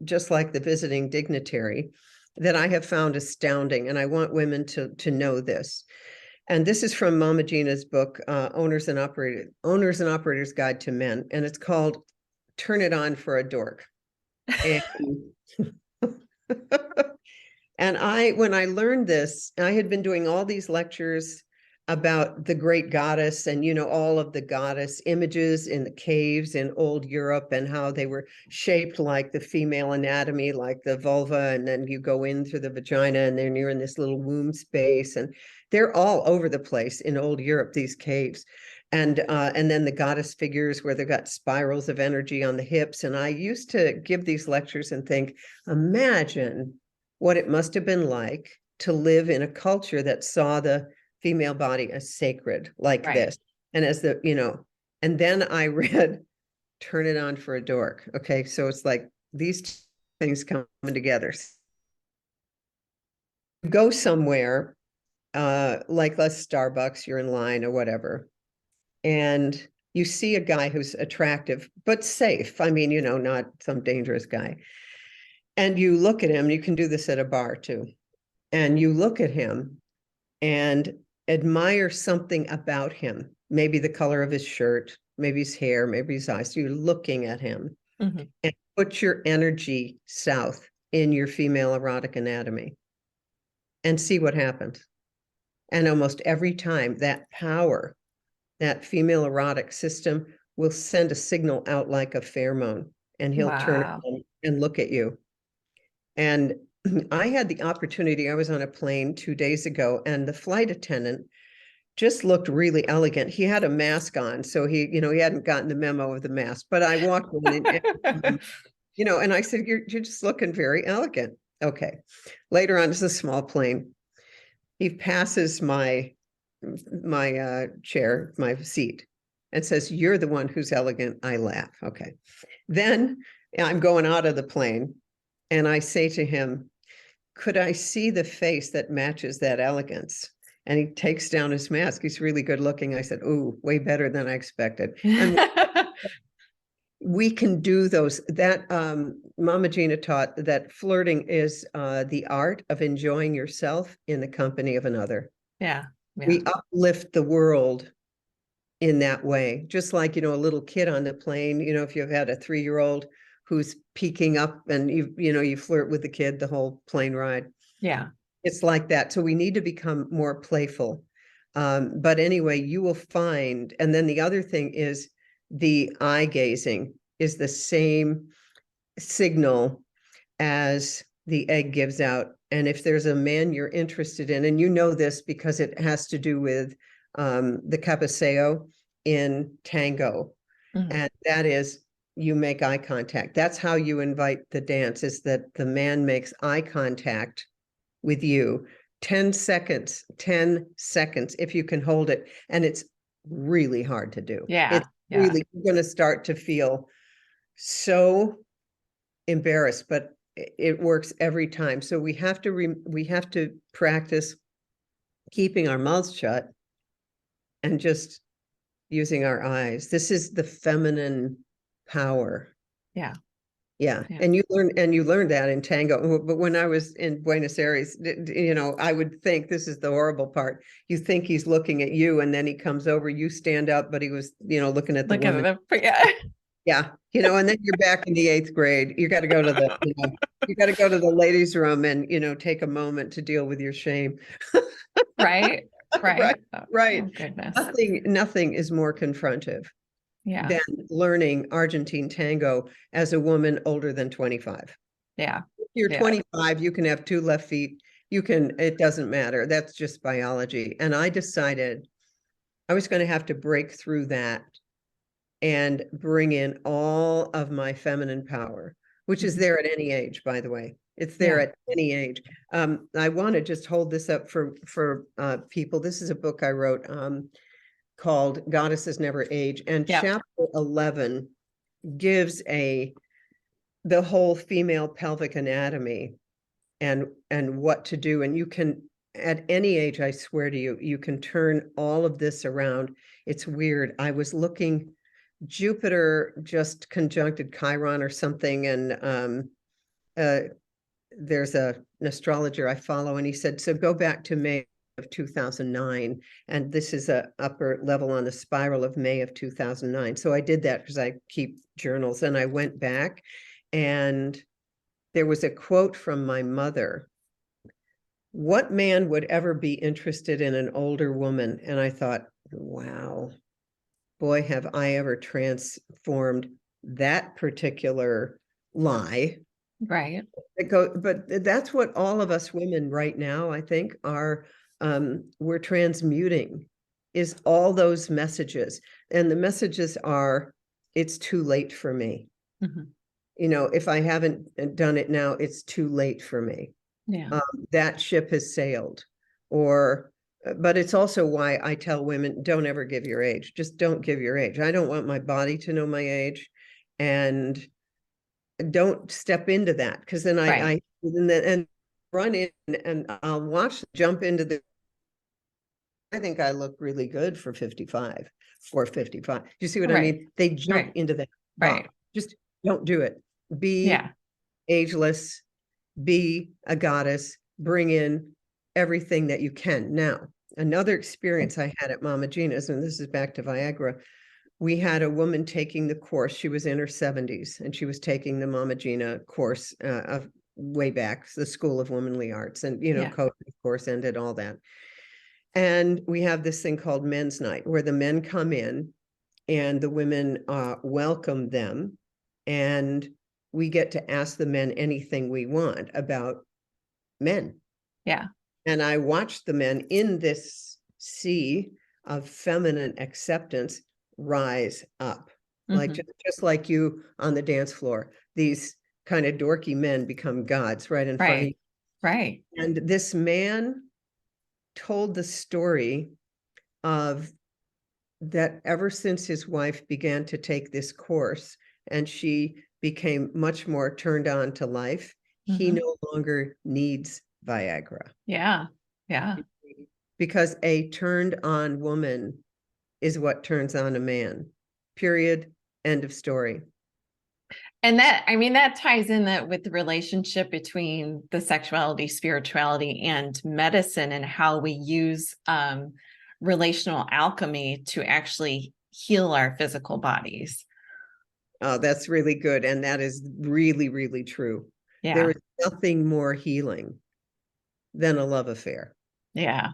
just like the visiting dignitary, that I have found astounding, and I want women to know this. And this is from Mama Gina's book, Owners and Operators Guide to Men, and it's called "Turn It On for a Dork." And, and when I learned this, I had been doing all these lectures about the great goddess, and all of the goddess images in the caves in old Europe, and how they were shaped like the female anatomy, like the vulva, and then you go in through the vagina, and then you're in this little womb space, and they're all over the place in old Europe, these caves. And then the goddess figures where they've got spirals of energy on the hips. And I used to give these lectures and think, imagine what it must have been like to live in a culture that saw the female body as sacred, like this. And as and then I read Turn It On for a Dork. Okay, so it's like these things coming together. Go somewhere, like let's Starbucks, you're in line or whatever, and you see a guy who's attractive but safe. I mean, not some dangerous guy. And you look at him, you can do this at a bar too. And you look at him and admire something about him, maybe the color of his shirt, maybe his hair, maybe his eyes. So you're looking at him and put your energy south in your female erotic anatomy and see what happens. And almost every time, that power, that female erotic system will send a signal out like a pheromone, and he'll turn around and look at you. And I had the opportunity, I was on a plane 2 days ago, and the flight attendant just looked really elegant. He had a mask on, so he hadn't gotten the memo of the mask. But I walked in and and I said, you're just looking very elegant. Okay. Later on, it's a small plane. He passes my chair, my seat, and says, "You're the one who's elegant." I laugh. Okay. Then I'm going out of the plane, and I say to him, "Could I see the face that matches that elegance?" And he takes down his mask. He's really good looking. I said, "Ooh, way better than I expected." I mean, we can do those. That Mama Gina taught that flirting is the art of enjoying yourself in the company of another. Yeah. We uplift the world in that way. Just like, a little kid on the plane, if you've had a 3-year-old who's peeking up and you flirt with the kid the whole plane ride. Yeah. It's like that. So we need to become more playful. But anyway, you will find, and then the other thing is the eye gazing is the same signal as the egg gives out. And if there's a man you're interested in, and this because it has to do with the capaceo in tango, and that is, you make eye contact. That's how you invite the dance, is that the man makes eye contact with you. 10 seconds, if you can hold it. And it's really hard to do. It's really, you're going to start to feel so embarrassed, but it works every time. So we have to practice keeping our mouths shut and just using our eyes. This is the feminine power. Yeah. And you learn that in tango. But when I was in Buenos Aires, I would think, this is the horrible part. You think he's looking at you, and then he comes over, you stand up, but he was, looking at the woman. Yeah. And then you're back in the 8th grade. You got to go to the ladies' room and, take a moment to deal with your shame. Right. Right. Oh, goodness. Nothing is more confrontive than learning Argentine tango as a woman older than 25. Yeah. If you're 25, you can have 2 left feet. It doesn't matter. That's just biology. And I decided I was going to have to break through that and bring in all of my feminine power, which is there at any age, by the way. It's there at any age. I want to just hold this up for people. This is a book I wrote called Goddesses Never Age, and chapter 11 gives the whole female pelvic anatomy and what to do. And you can, at any age, I swear to you, you can turn all of this around. It's weird. I was looking, Jupiter just conjuncted Chiron or something, and there's an astrologer I follow, and he said, so go back to May of 2009, and this is a upper level on the spiral of May of 2009. So I did that because I keep journals, and I went back, and there was a quote from my mother: what man would ever be interested in an older woman? And I thought, wow, boy, have I ever transformed that particular lie. Right. But that's what all of us women right now, I think, are we're transmuting, is all those messages. And the messages are, it's too late for me. Mm-hmm. You know, if I haven't done it now, it's too late for me. Yeah. That ship has sailed. But it's also why I tell women, don't ever give your age. Just don't give your age. I don't want my body to know my age, and don't step into that, because then I run in and I'll jump into the, I think I look really good for 55 or 55. You see what I mean? They jump into that. Right. Just don't do it. Be ageless, be a goddess, bring in everything that you can. Now, another experience I had at Mama Gina's, and this is back to Viagra, we had a woman taking the course. She was in her 70s, and she was taking the Mama Gina course of way back, the School of Womanly Arts, and, you know, COVID, of course, ended all that. And we have this thing called Men's Night, where the men come in and the women welcome them, and we get to ask the men anything we want about men. Yeah. And I watched the men in this sea of feminine acceptance rise up, like just like you on the dance floor. These kind of dorky men become gods right in front of you. Right. And this man told the story of that ever since his wife began to take this course and she became much more turned on to life, he no longer needs Viagra. Yeah. Yeah. Because a turned on woman is what turns on a man. Period. End of story. And that, I mean, that ties in that with the relationship between the sexuality, spirituality, and medicine, and how we use relational alchemy to actually heal our physical bodies. Oh, that's really good. And that is really, really true. Yeah. There is nothing more healing than a love affair. Yeah.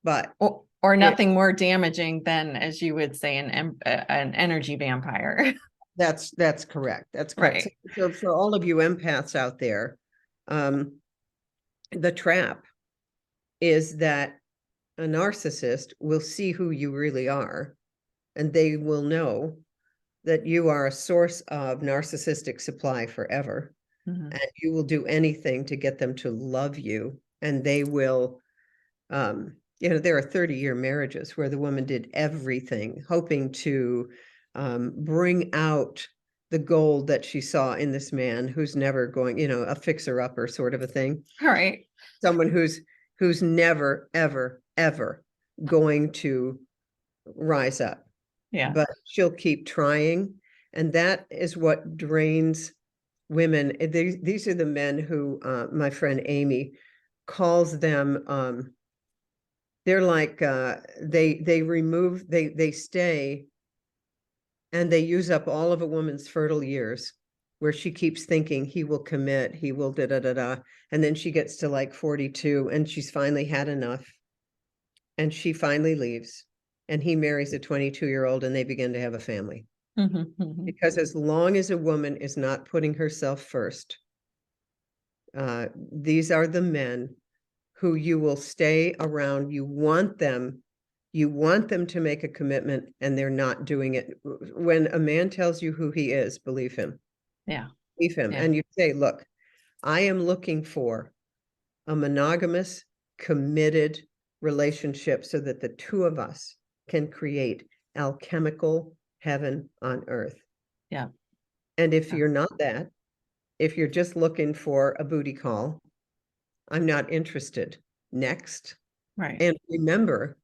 But or nothing more damaging than, as you would say, an energy vampire. That's correct. That's correct. Right. So for all of you empaths out there, the trap is that a narcissist will see who you really are, and they will know that you are a source of narcissistic supply forever. And you will do anything to get them to love you. And they will, you know, there are 30-year marriages where the woman did everything, hoping to bring out the gold that she saw in this man who's never going, you know, a fixer-upper sort of a thing. All right. Someone who's never, ever, ever going to rise up. Yeah. But she'll keep trying. And that is what drains women. These are the men who my friend Amy calls them, they're like, they stay and they use up all of a woman's fertile years, where she keeps thinking he will commit, he will da-da-da-da. And then she gets to like 42 and she's finally had enough. And she finally leaves. And he marries a 22-year-old and they begin to have a family. Because as long as a woman is not putting herself first, these are the men who you will stay around. You want them You want them to make a commitment and they're not doing it. When a man tells you who he is, believe him. Yeah. Believe him. Yeah. And you say, look, I am looking for a monogamous, committed relationship so that the two of us can create alchemical heaven on earth. Yeah. And if Yeah. you're not that, if you're just looking for a booty call, I'm not interested. Next. Right. And remember,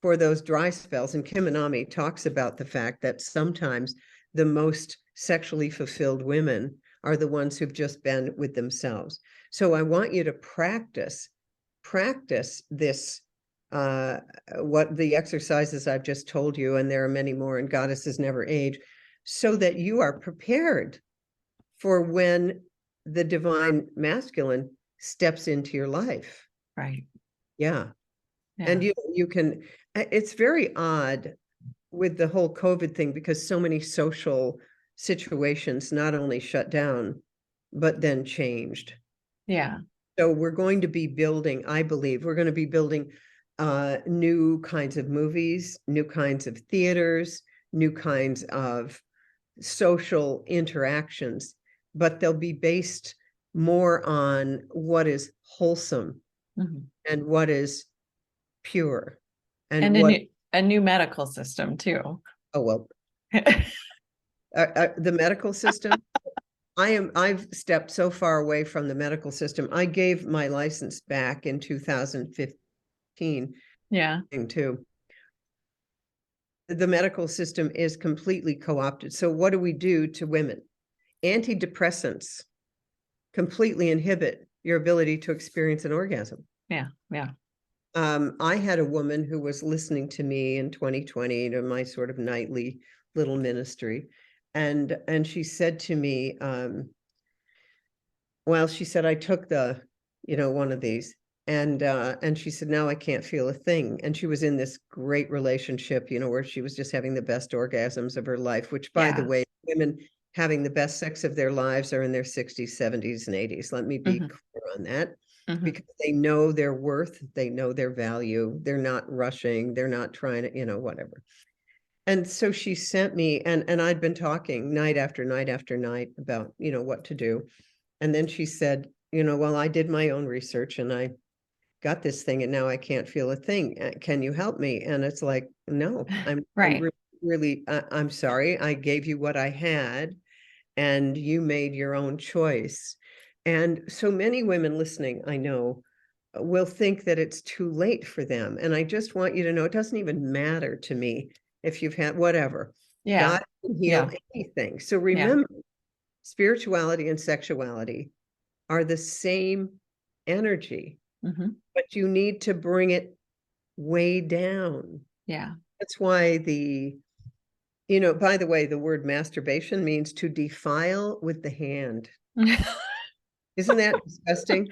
for those dry spells, and Kim Anami talks about the fact that sometimes the most sexually fulfilled women are the ones who've just been with themselves. So I want you to practice this, what the exercises I've just told you, and there are many more, and Goddesses Never Age, so that you are prepared for when the divine masculine steps into your life. Right. Yeah. Yeah. And you can, it's very odd with the whole COVID thing because so many social situations not only shut down, but then changed. Yeah. So we're going to be building, I believe, we're going to be building new kinds of movies, new kinds of theaters, new kinds of social interactions, but they'll be based more on what is wholesome and what is pure and what a new medical system too. oh well the medical system. I've stepped so far away from the medical system. I gave my license back in 2015. Yeah. Too. The medical system is completely co-opted. So what do we do to women? Antidepressants completely inhibit your ability to experience an orgasm. Yeah. Yeah. I had a woman who was listening to me in 2020 to my sort of nightly little ministry. And she said to me, well, she said, I took one of these and she said, now I can't feel a thing. And she was in this great relationship, where she was just having the best orgasms of her life, which by the way, women having the best sex of their lives are in their 60s, 70s, and 80s. Let me be clear on that. Because they know their worth, they know their value, they're not rushing, they're not trying to, whatever. And so she sent me, and I'd been talking night after night after night about, what to do. And then she said, well, I did my own research and I got this thing and now I can't feel a thing. Can you help me? And it's like, no, I'm really, I'm sorry. I gave you what I had and you made your own choice. And so many women listening, I know, will think that it's too late for them. And I just want you to know, it doesn't even matter to me if you've had whatever. Yeah. God can heal anything. So remember, spirituality and sexuality are the same energy, but you need to bring it way down. Yeah. That's why by the way, the word masturbation means to defile with the hand. Isn't that disgusting?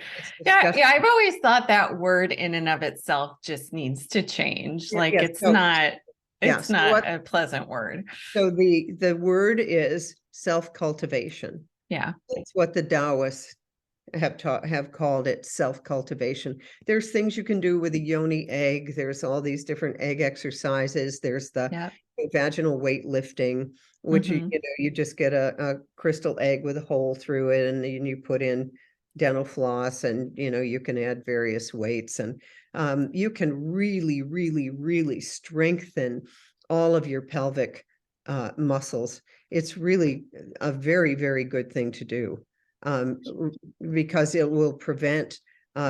Yeah, I've always thought that word in and of itself just needs to change. Like it's not a pleasant word. So the word is self-cultivation. Yeah. That's what the Taoists have called it, self-cultivation. There's things you can do with a yoni egg. There's all these different egg exercises. There's the vaginal weightlifting, which you just get a crystal egg with a hole through it, and then you put in dental floss, and you can add various weights, and you can really, really, really strengthen all of your pelvic muscles. It's really a very, very good thing to do. Because it will prevent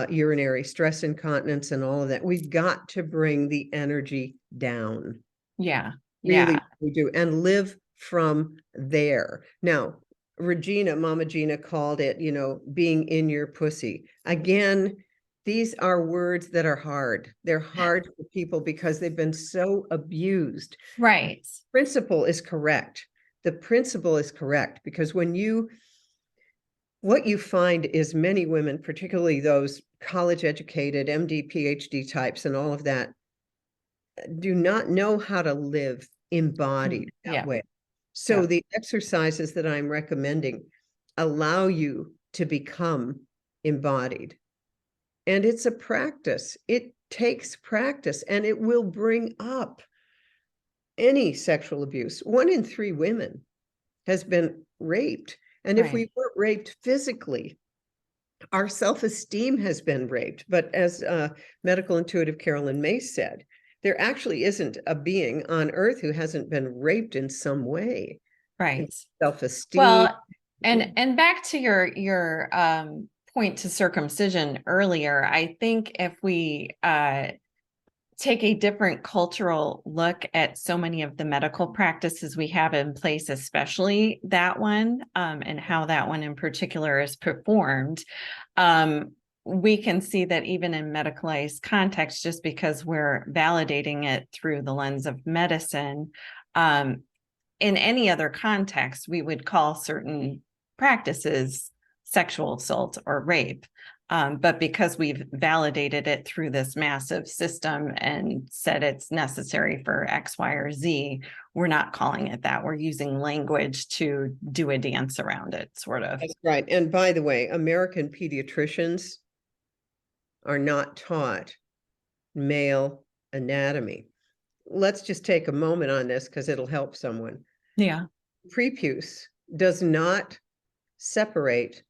urinary stress incontinence and all of that. We've got to bring the energy down. Yeah. Really, we do. And live from there. Now, Mama Gina called it, being in your pussy. Again, these are words that are hard. They're hard for people because they've been so abused. Right. The principle is correct. The principle is correct because what you find is many women, particularly those college educated, MD, PhD types and all of that, do not know how to live embodied that way. So the exercises that I'm recommending allow you to become embodied. And it's a practice. It takes practice, and it will bring up any sexual abuse. 1 in 3 women has been raped. And if we weren't raped physically, our self-esteem has been raped. But as medical intuitive Carolyn Mace said, there actually isn't a being on earth who hasn't been raped in some way. Right. Self-esteem. Well, and back to your point to circumcision earlier, I think if we take a different cultural look at so many of the medical practices we have in place, especially that one, and how that one in particular is performed, we can see that even in medicalized context, just because we're validating it through the lens of medicine, in any other context, we would call certain practices sexual assault or rape. But because we've validated it through this massive system and said it's necessary for X, Y, or Z, we're not calling it that. We're using language to do a dance around it, sort of. That's right. And by the way, American pediatricians are not taught male anatomy. Let's just take a moment on this because it'll help someone. Yeah. Prepuce does not separate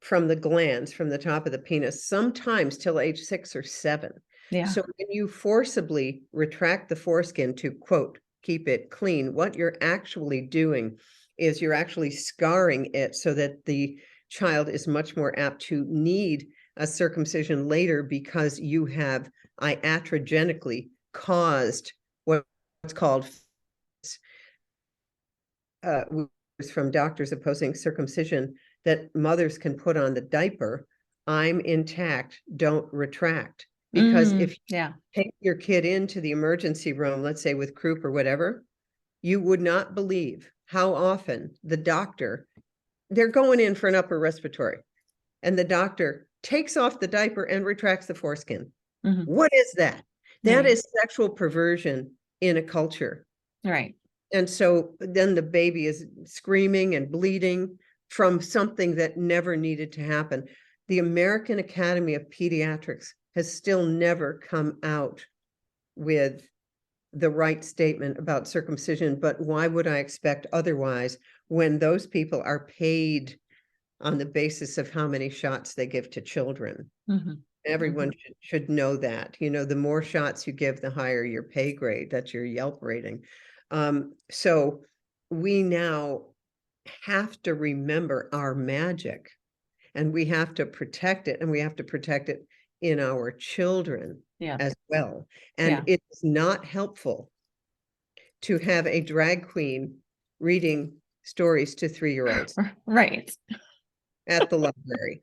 from the glands from the top of the penis, sometimes till age 6 or 7. Yeah. So when you forcibly retract the foreskin to, quote, keep it clean, what you're actually doing is you're actually scarring it so that the child is much more apt to need a circumcision later because you have iatrogenically caused what's called from doctors opposing circumcision that mothers can put on the diaper, I'm intact, don't retract. Because if you take your kid into the emergency room, let's say with croup or whatever, you would not believe how often the doctor, they're going in for an upper respiratory, and the doctor takes off the diaper and retracts the foreskin. What is that? That is sexual perversion in a culture. Right. And so then the baby is screaming and bleeding from something that never needed to happen. The American Academy of Pediatrics has still never come out with the right statement about circumcision, but why would I expect otherwise when those people are paid on the basis of how many shots they give to children? Everyone should know that. You know, the more shots you give, the higher your pay grade. That's your Yelp rating. So we now have to remember our magic, and we have to protect it, and we have to protect it in our children as well. And it's not helpful to have a drag queen reading stories to 3-year-olds Right. at the library.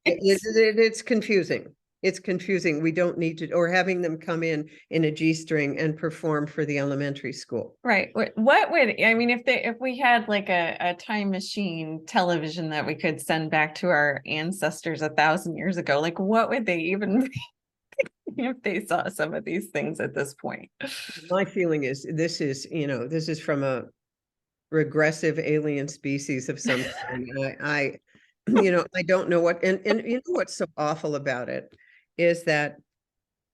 It's confusing. It's confusing. We don't need to, or having them come in a G-string and perform for the elementary school. Right. What would, I mean, if we had like a time machine television that we could send back to our ancestors 1,000 years ago, like what would they even if they saw some of these things at this point? My feeling is this is from a regressive alien species of some kind. I don't know what, and you know what's so awful about it is that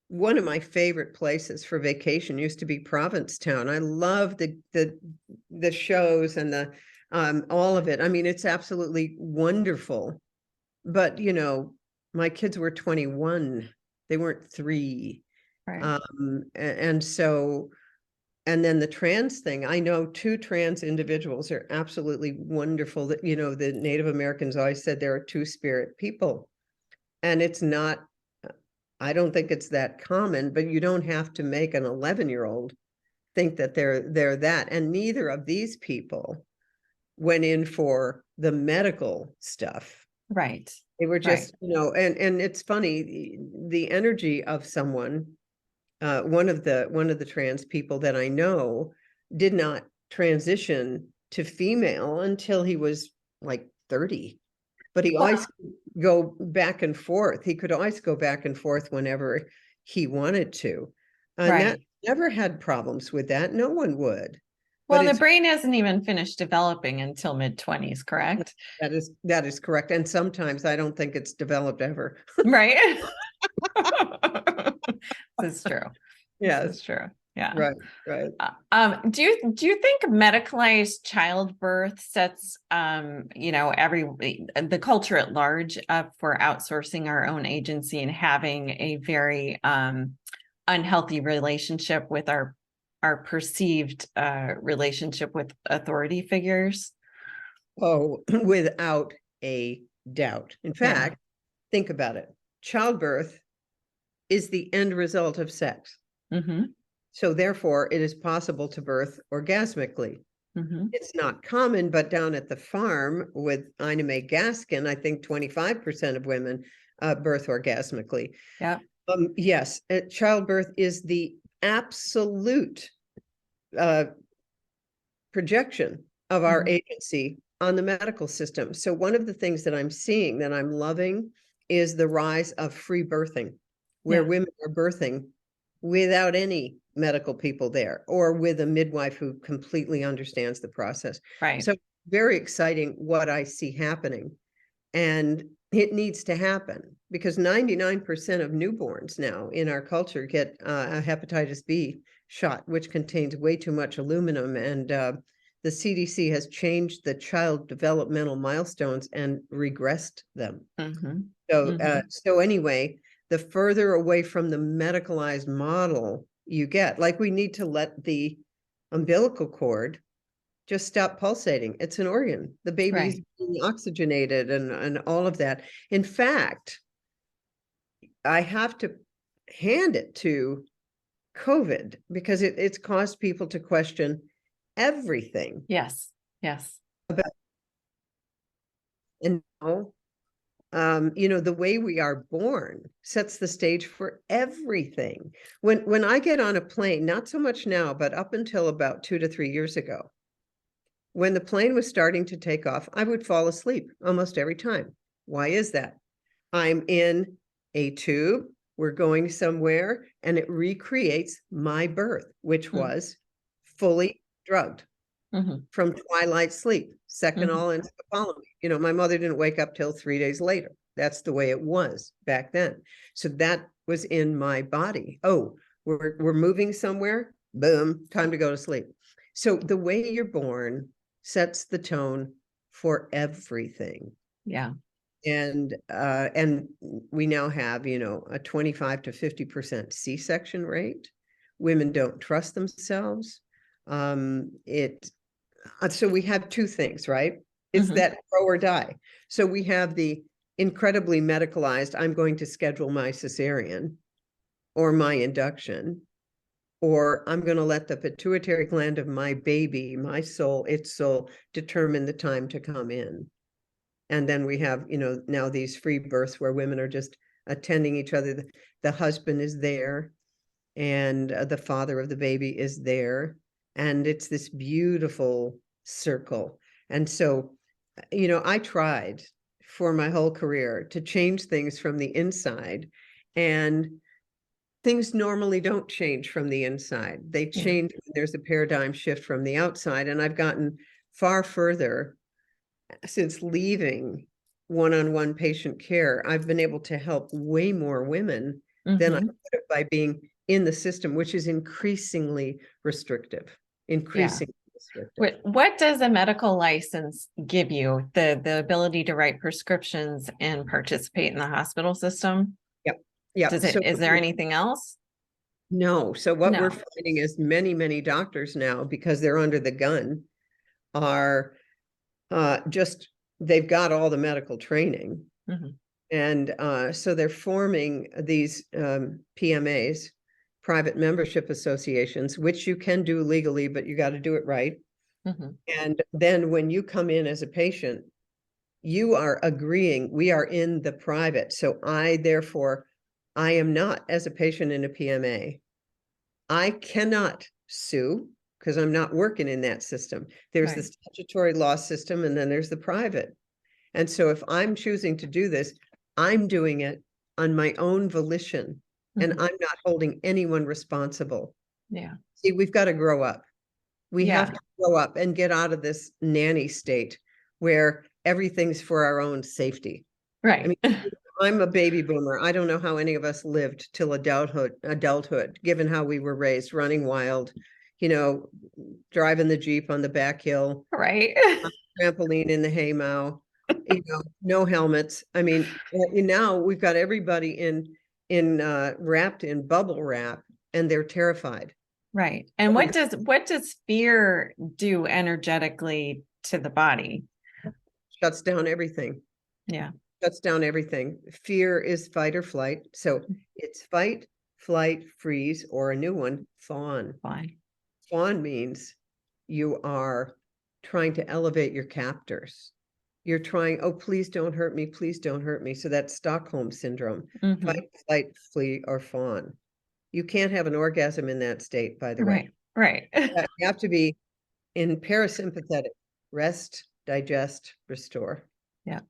one of my favorite places for vacation used to be Provincetown. I love the shows and the all of it. I mean, it's absolutely wonderful. But my kids were 21; they weren't 3. Right. And then the trans thing, I know 2 trans individuals are absolutely wonderful. That, the Native Americans always said there are 2 spirit people. And it's not, I don't think it's that common, but you don't have to make an 11-year-old think that they're that. And neither of these people went in for the medical stuff. Right. They were just, and it's funny, the energy of someone, one of the trans people that I know did not transition to female until he was like 30, but he always go back and forth. He could always go back and forth whenever he wanted to. And that never had problems with that. No one would. Well, the brain hasn't even finished developing until mid-20s, correct? That is correct. And sometimes I don't think it's developed ever. Right. This is true. Yes. This is true. Yeah. Right. Right. Do you think medicalized childbirth sets the culture at large up for outsourcing our own agency and having a very unhealthy relationship with our perceived relationship with authority figures? Oh, without a doubt. In fact, think about it. Childbirth is the end result of sex. Mm-hmm. So therefore, it is possible to birth orgasmically. Mm-hmm. It's not common, but down at the farm with Ina May Gaskin, I think 25% of women birth orgasmically. Yeah. Yes, childbirth is the absolute projection of our agency on the medical system. So one of the things that I'm seeing that I'm loving is the rise of free birthing, where women are birthing without any medical people there, or with a midwife who completely understands the process. Right. So very exciting what I see happening. And it needs to happen because 99% of newborns now in our culture get a hepatitis B shot, which contains way too much aluminum. And the CDC has changed the child developmental milestones and regressed them. Mm-hmm. So anyway, the further away from the medicalized model you get, like we need to let the umbilical cord just stop pulsating. It's an organ. The baby's being oxygenated and all of that. In fact, I have to hand it to COVID because it's caused people to question everything. Yes. Yes. And now, the way we are born sets the stage for everything. When I get on a plane, not so much now, but up until about 2 to 3 years ago, when the plane was starting to take off, I would fall asleep almost every time. Why is that? I'm in a tube, we're going somewhere, and it recreates my birth, which was fully drugged from twilight sleep, seconal and scopolamine. My mother didn't wake up till 3 days later. That's the way it was back then. So that was in my body. Oh, we're moving somewhere, boom, time to go to sleep. So the way you're born sets the tone for everything. Yeah. And we now have, a 25 to 50% C-section rate. Women don't trust themselves. So we have two things, right? It's that grow or die. So we have the incredibly medicalized, I'm going to schedule my cesarean or my induction, or I'm going to let the pituitary gland of my baby, my soul, its soul, determine the time to come in. And then we have, now these free births where women are just attending each other. The husband is there and the father of the baby is there. And it's this beautiful circle. And so, I tried for my whole career to change things from the inside, and things normally don't change from the inside. They change. There's a paradigm shift from the outside. And I've gotten far further since leaving one-on-one patient care. I've been able to help way more women than I could have by being in the system, which is increasingly restrictive. What does a medical license give you? The ability to write prescriptions and participate in the hospital system? Yep. Is there anything else? No. So what we're finding is many doctors now, because they're under the gun, are they've got all the medical training. And so they're forming these PMAs, private membership associations, which you can do legally, but you got to do it right. And then when you come in as a patient, you are agreeing we are in the private. So I am not, as a patient in a PMA, I cannot sue because I'm not working in that system. There's the statutory law system, and then there's the private. And so if I'm choosing to do this, I'm doing it on my own volition, and I'm not holding anyone responsible. See, we've got to grow up. We have to grow up and get out of this nanny state where everything's for our own safety. Right. I mean, I'm a baby boomer. I don't know how any of us lived till adulthood, given how we were raised, running wild, driving the Jeep on the back hill, Right. trampoline in the haymow, no helmets. I mean, now we've got everybody in wrapped in bubble wrap, and they're terrified. Right. And what does fear do energetically to the body? Shuts down everything. Yeah. Shuts down everything. Fear is fight or flight. So it's fight, flight, freeze, or a new one, fawn. Fine. Fawn means you are trying to elevate your captors. You're trying, oh, please don't hurt me. Please don't hurt me. So that's Stockholm syndrome. Mm-hmm. Fight, flight, flee, or fawn. You can't have an orgasm in that state, by the way. Right. You have to be in parasympathetic, rest, digest, restore. Yeah.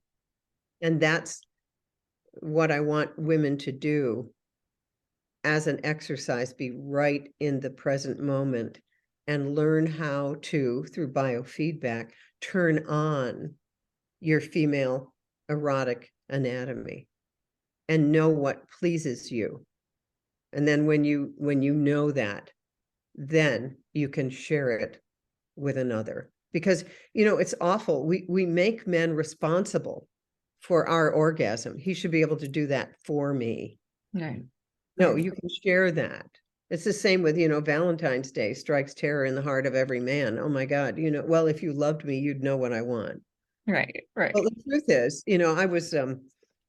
And that's what I want women to do as an exercise, be right in the present moment and learn how to, through biofeedback, turn on your female erotic anatomy and know what pleases you. And then when you know that, then you can share it with another. Because, it's awful. We make men responsible for our orgasm. He should be able to do that for me. Right. No, you can share that. It's the same with, Valentine's Day strikes terror in the heart of every man. Oh my God, well, if you loved me, you'd know what I want. Right. Well, the truth is, I was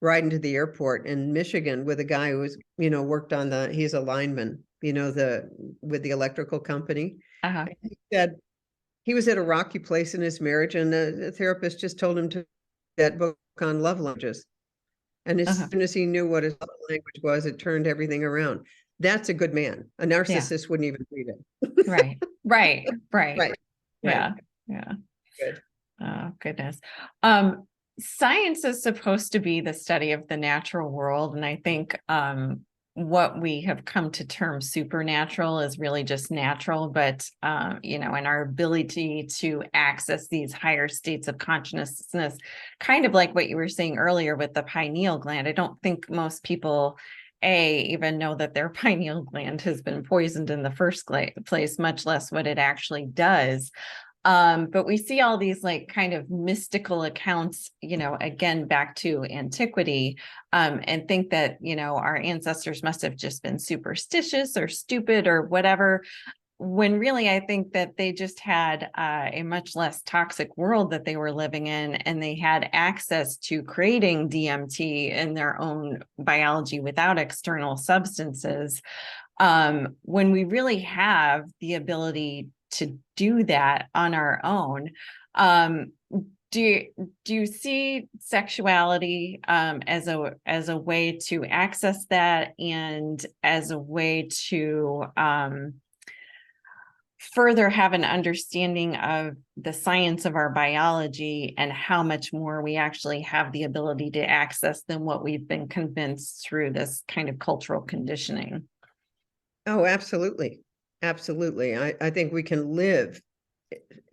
riding to the airport in Michigan with a guy who was, worked on he's a lineman, with the electrical company. Uh-huh. He said he was at a rocky place in his marriage, and the therapist just told him to that book on love languages. And as soon as he knew what his love language was, it turned everything around. That's a good man. A narcissist wouldn't even read it. Right. Right. Yeah. Good. Oh, goodness. Science is supposed to be the study of the natural world. And I think what we have come to term supernatural is really just natural, but and our ability to access these higher states of consciousness, kind of like what you were saying earlier with the pineal gland. I don't think most people even know that their pineal gland has been poisoned in the first place, much less what it actually does. But we see all these like kind of mystical accounts, again, back to antiquity, and think that, our ancestors must have just been superstitious or stupid or whatever, when really I think that they just had a much less toxic world that they were living in, and they had access to creating DMT in their own biology without external substances. When we really have the ability to do that on our own, do you see sexuality as a way to access that, and as a way to further have an understanding of the science of our biology and how much more we actually have the ability to access than what we've been convinced through this kind of cultural conditioning? Oh, absolutely. Absolutely. I think we can live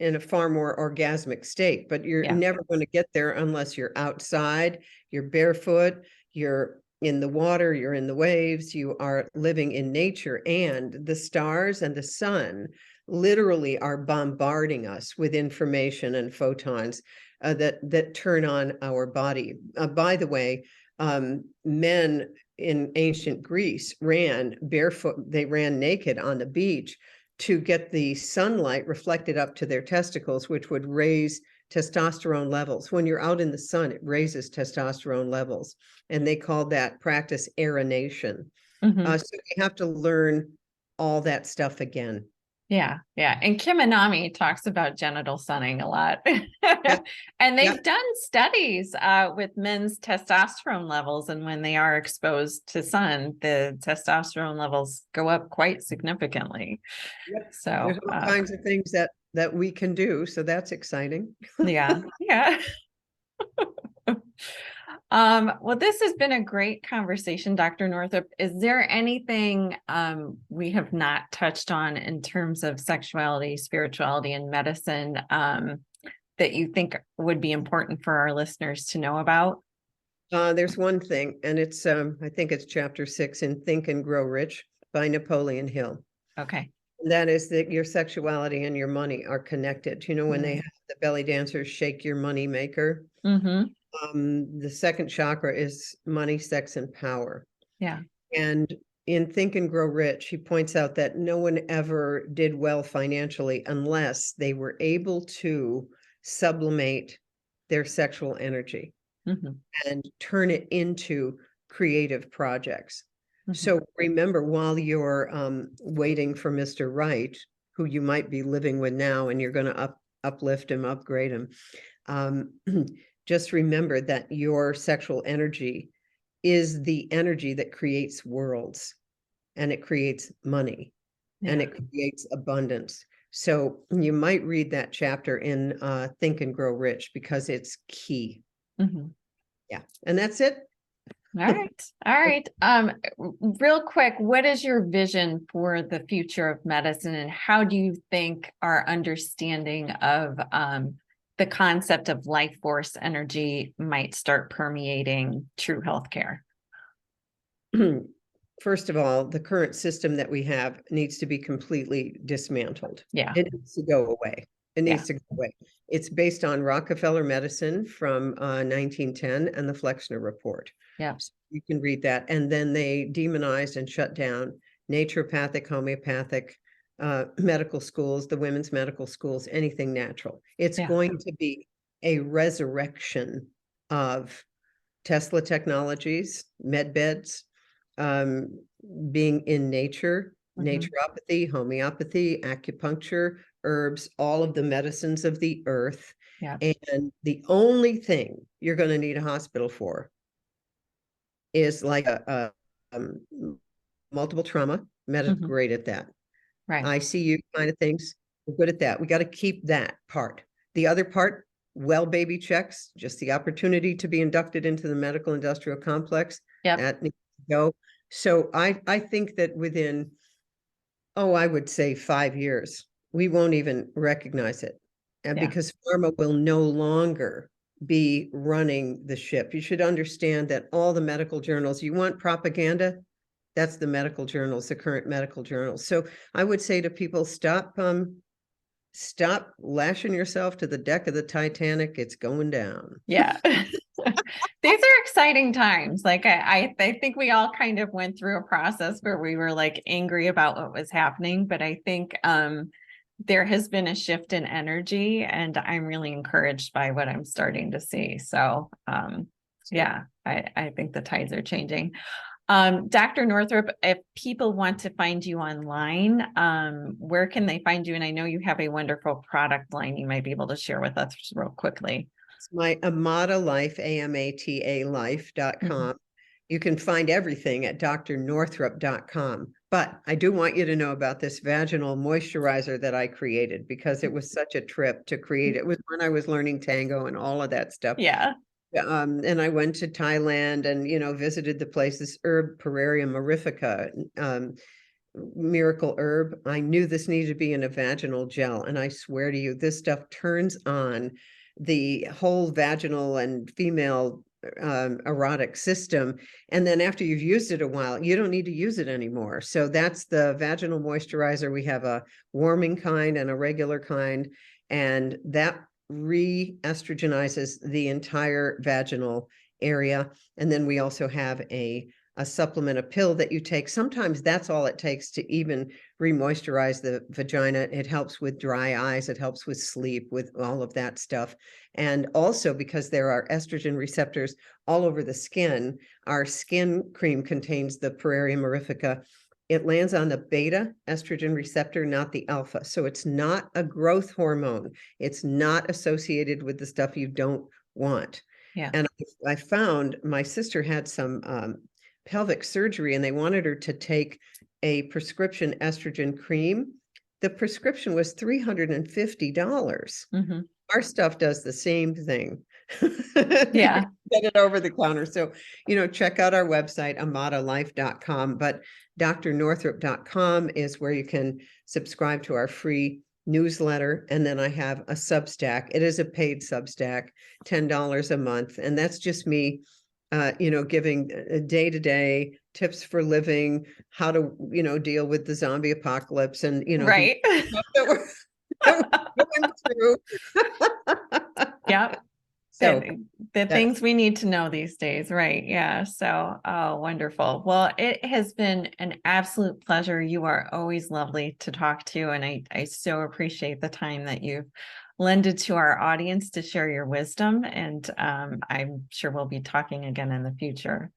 in a far more orgasmic state, but you're never going to get there unless you're outside, you're barefoot, you're in the water, you're in the waves, you are living in nature, and the stars and the sun literally are bombarding us with information and photons that turn on our body. By the way, men in ancient Greece ran barefoot, they ran naked on the beach to get the sunlight reflected up to their testicles, which would raise testosterone levels. When you're out in the sun, it raises testosterone levels. And they called that practice aeronation. Mm-hmm. So we have to learn all that stuff again. Yeah. And Kim Anami talks about genital sunning a lot. And they've done studies with men's testosterone levels. And when they are exposed to sun, the testosterone levels go up quite significantly. So there's all kinds of things that we can do. So that's exciting. Yeah. Well, this has been a great conversation, Dr. Northrup. Is there anything we have not touched on in terms of sexuality, spirituality, and medicine that you think would be important for our listeners to know about? There's one thing, and it's I think it's chapter 6 in Think and Grow Rich by Napoleon Hill. Okay. That is that your sexuality and your money are connected. You know, when they have the belly dancers shake your money maker, the second chakra is money, sex, and power. Yeah. And in Think and Grow Rich, he points out that no one ever did well financially unless they were able to sublimate their sexual energy and turn it into creative projects. So remember, while you're waiting for Mr. Right, who you might be living with now, and you're going to uplift him, upgrade him, just remember that your sexual energy is the energy that creates worlds, and it creates money, and it creates abundance. So you might read that chapter in Think and Grow Rich, because it's key. Yeah. And that's it. All right. All right. Real quick, what is your vision for the future of medicine, and how do you think our understanding of the concept of life force energy might start permeating true healthcare? First of all, the current system that we have needs to be completely dismantled. Yeah. It needs to go away. It needs to go away. It's based on Rockefeller medicine from 1910 and the Flexner Report. Yeah. So you can read that. And then they demonized and shut down naturopathic, homeopathic medical schools, the women's medical schools, anything natural. It's going to be a resurrection of Tesla technologies, med beds, being in nature, naturopathy, homeopathy, acupuncture, herbs, all of the medicines of the earth. Yeah. And the only thing you're going to need a hospital for is like a multiple trauma. Medic's great at that. Right. ICU kind of things. We're good at that. We got to keep that part. The other part, well baby checks, just the opportunity to be inducted into the medical industrial complex. That needs to go. So I think that within, I would say 5 years, we won't even recognize it. And because pharma will no longer be running the ship. You should understand that all the medical journals, you want propaganda, that's the medical journals, the current medical journals. So I would say to people, stop lashing yourself to the deck of the Titanic. It's going down. Yeah. These are exciting times. Like I think we all kind of went through a process where we were like angry about what was happening, but I think there has been a shift in energy, and I'm really encouraged by what I'm starting to see. So I think the tides are changing. Dr. Northrup, if people want to find you online, where can they find you? And I know you have a wonderful product line you might be able to share with us real quickly. It's my Amata Life, AMATA life.com. You can find everything at drnorthrup.com. But I do want you to know about this vaginal moisturizer that I created, because it was such a trip to create. It was when I was learning tango and all of that stuff. Yeah. And I went to Thailand and, visited the places, herb Pereria mirifica, miracle herb. I knew this needed to be in a vaginal gel. And I swear to you, this stuff turns on the whole vaginal and female erotic system. And then after you've used it a while, you don't need to use it anymore. So that's the vaginal moisturizer. We have a warming kind and a regular kind, and that re-estrogenizes the entire vaginal area. And then we also have a supplement, a pill that you take. Sometimes that's all it takes to even re-moisturize the vagina. It helps with dry eyes. It helps with sleep, with all of that stuff. And also, because there are estrogen receptors all over the skin, our skin cream contains the Pereria mirifica. It lands on the beta estrogen receptor, not the alpha. So it's not a growth hormone. It's not associated with the stuff you don't want. Yeah. And I found my sister had some pelvic surgery, and they wanted her to take a prescription estrogen cream. The prescription was $350. Our stuff does the same thing. Yeah. Get it over the counter. So, check out our website, amatalife.com, but drnorthrup.com is where you can subscribe to our free newsletter. And then I have a Substack. It is a paid Substack, $10 a month. And that's just me giving day-to-day tips for living, how to, deal with the zombie apocalypse and, Right. stuff that we're going through. Yep. So The things we need to know these days. Right. Yeah. So, oh, wonderful. Well, it has been an absolute pleasure. You are always lovely to talk to. And I so appreciate the time that you've lended to our audience to share your wisdom. And I'm sure we'll be talking again in the future.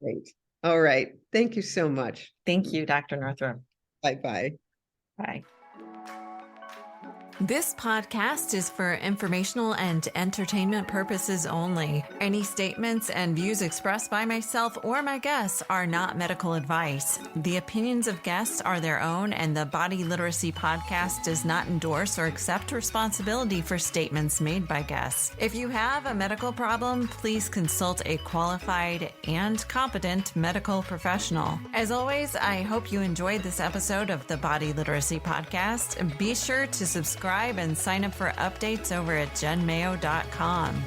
great. All right. Thank you so much. Thank you, Dr. Northrup. Bye-bye. Bye. This podcast is for informational and entertainment purposes only. Any statements and views expressed by myself or my guests are not medical advice. The opinions of guests are their own, and the Body Literacy Podcast does not endorse or accept responsibility for statements made by guests. If you have a medical problem, please consult a qualified and competent medical professional. As always, I hope you enjoyed this episode of the Body Literacy Podcast. Be sure to subscribe and sign up for updates over at jenmayo.com.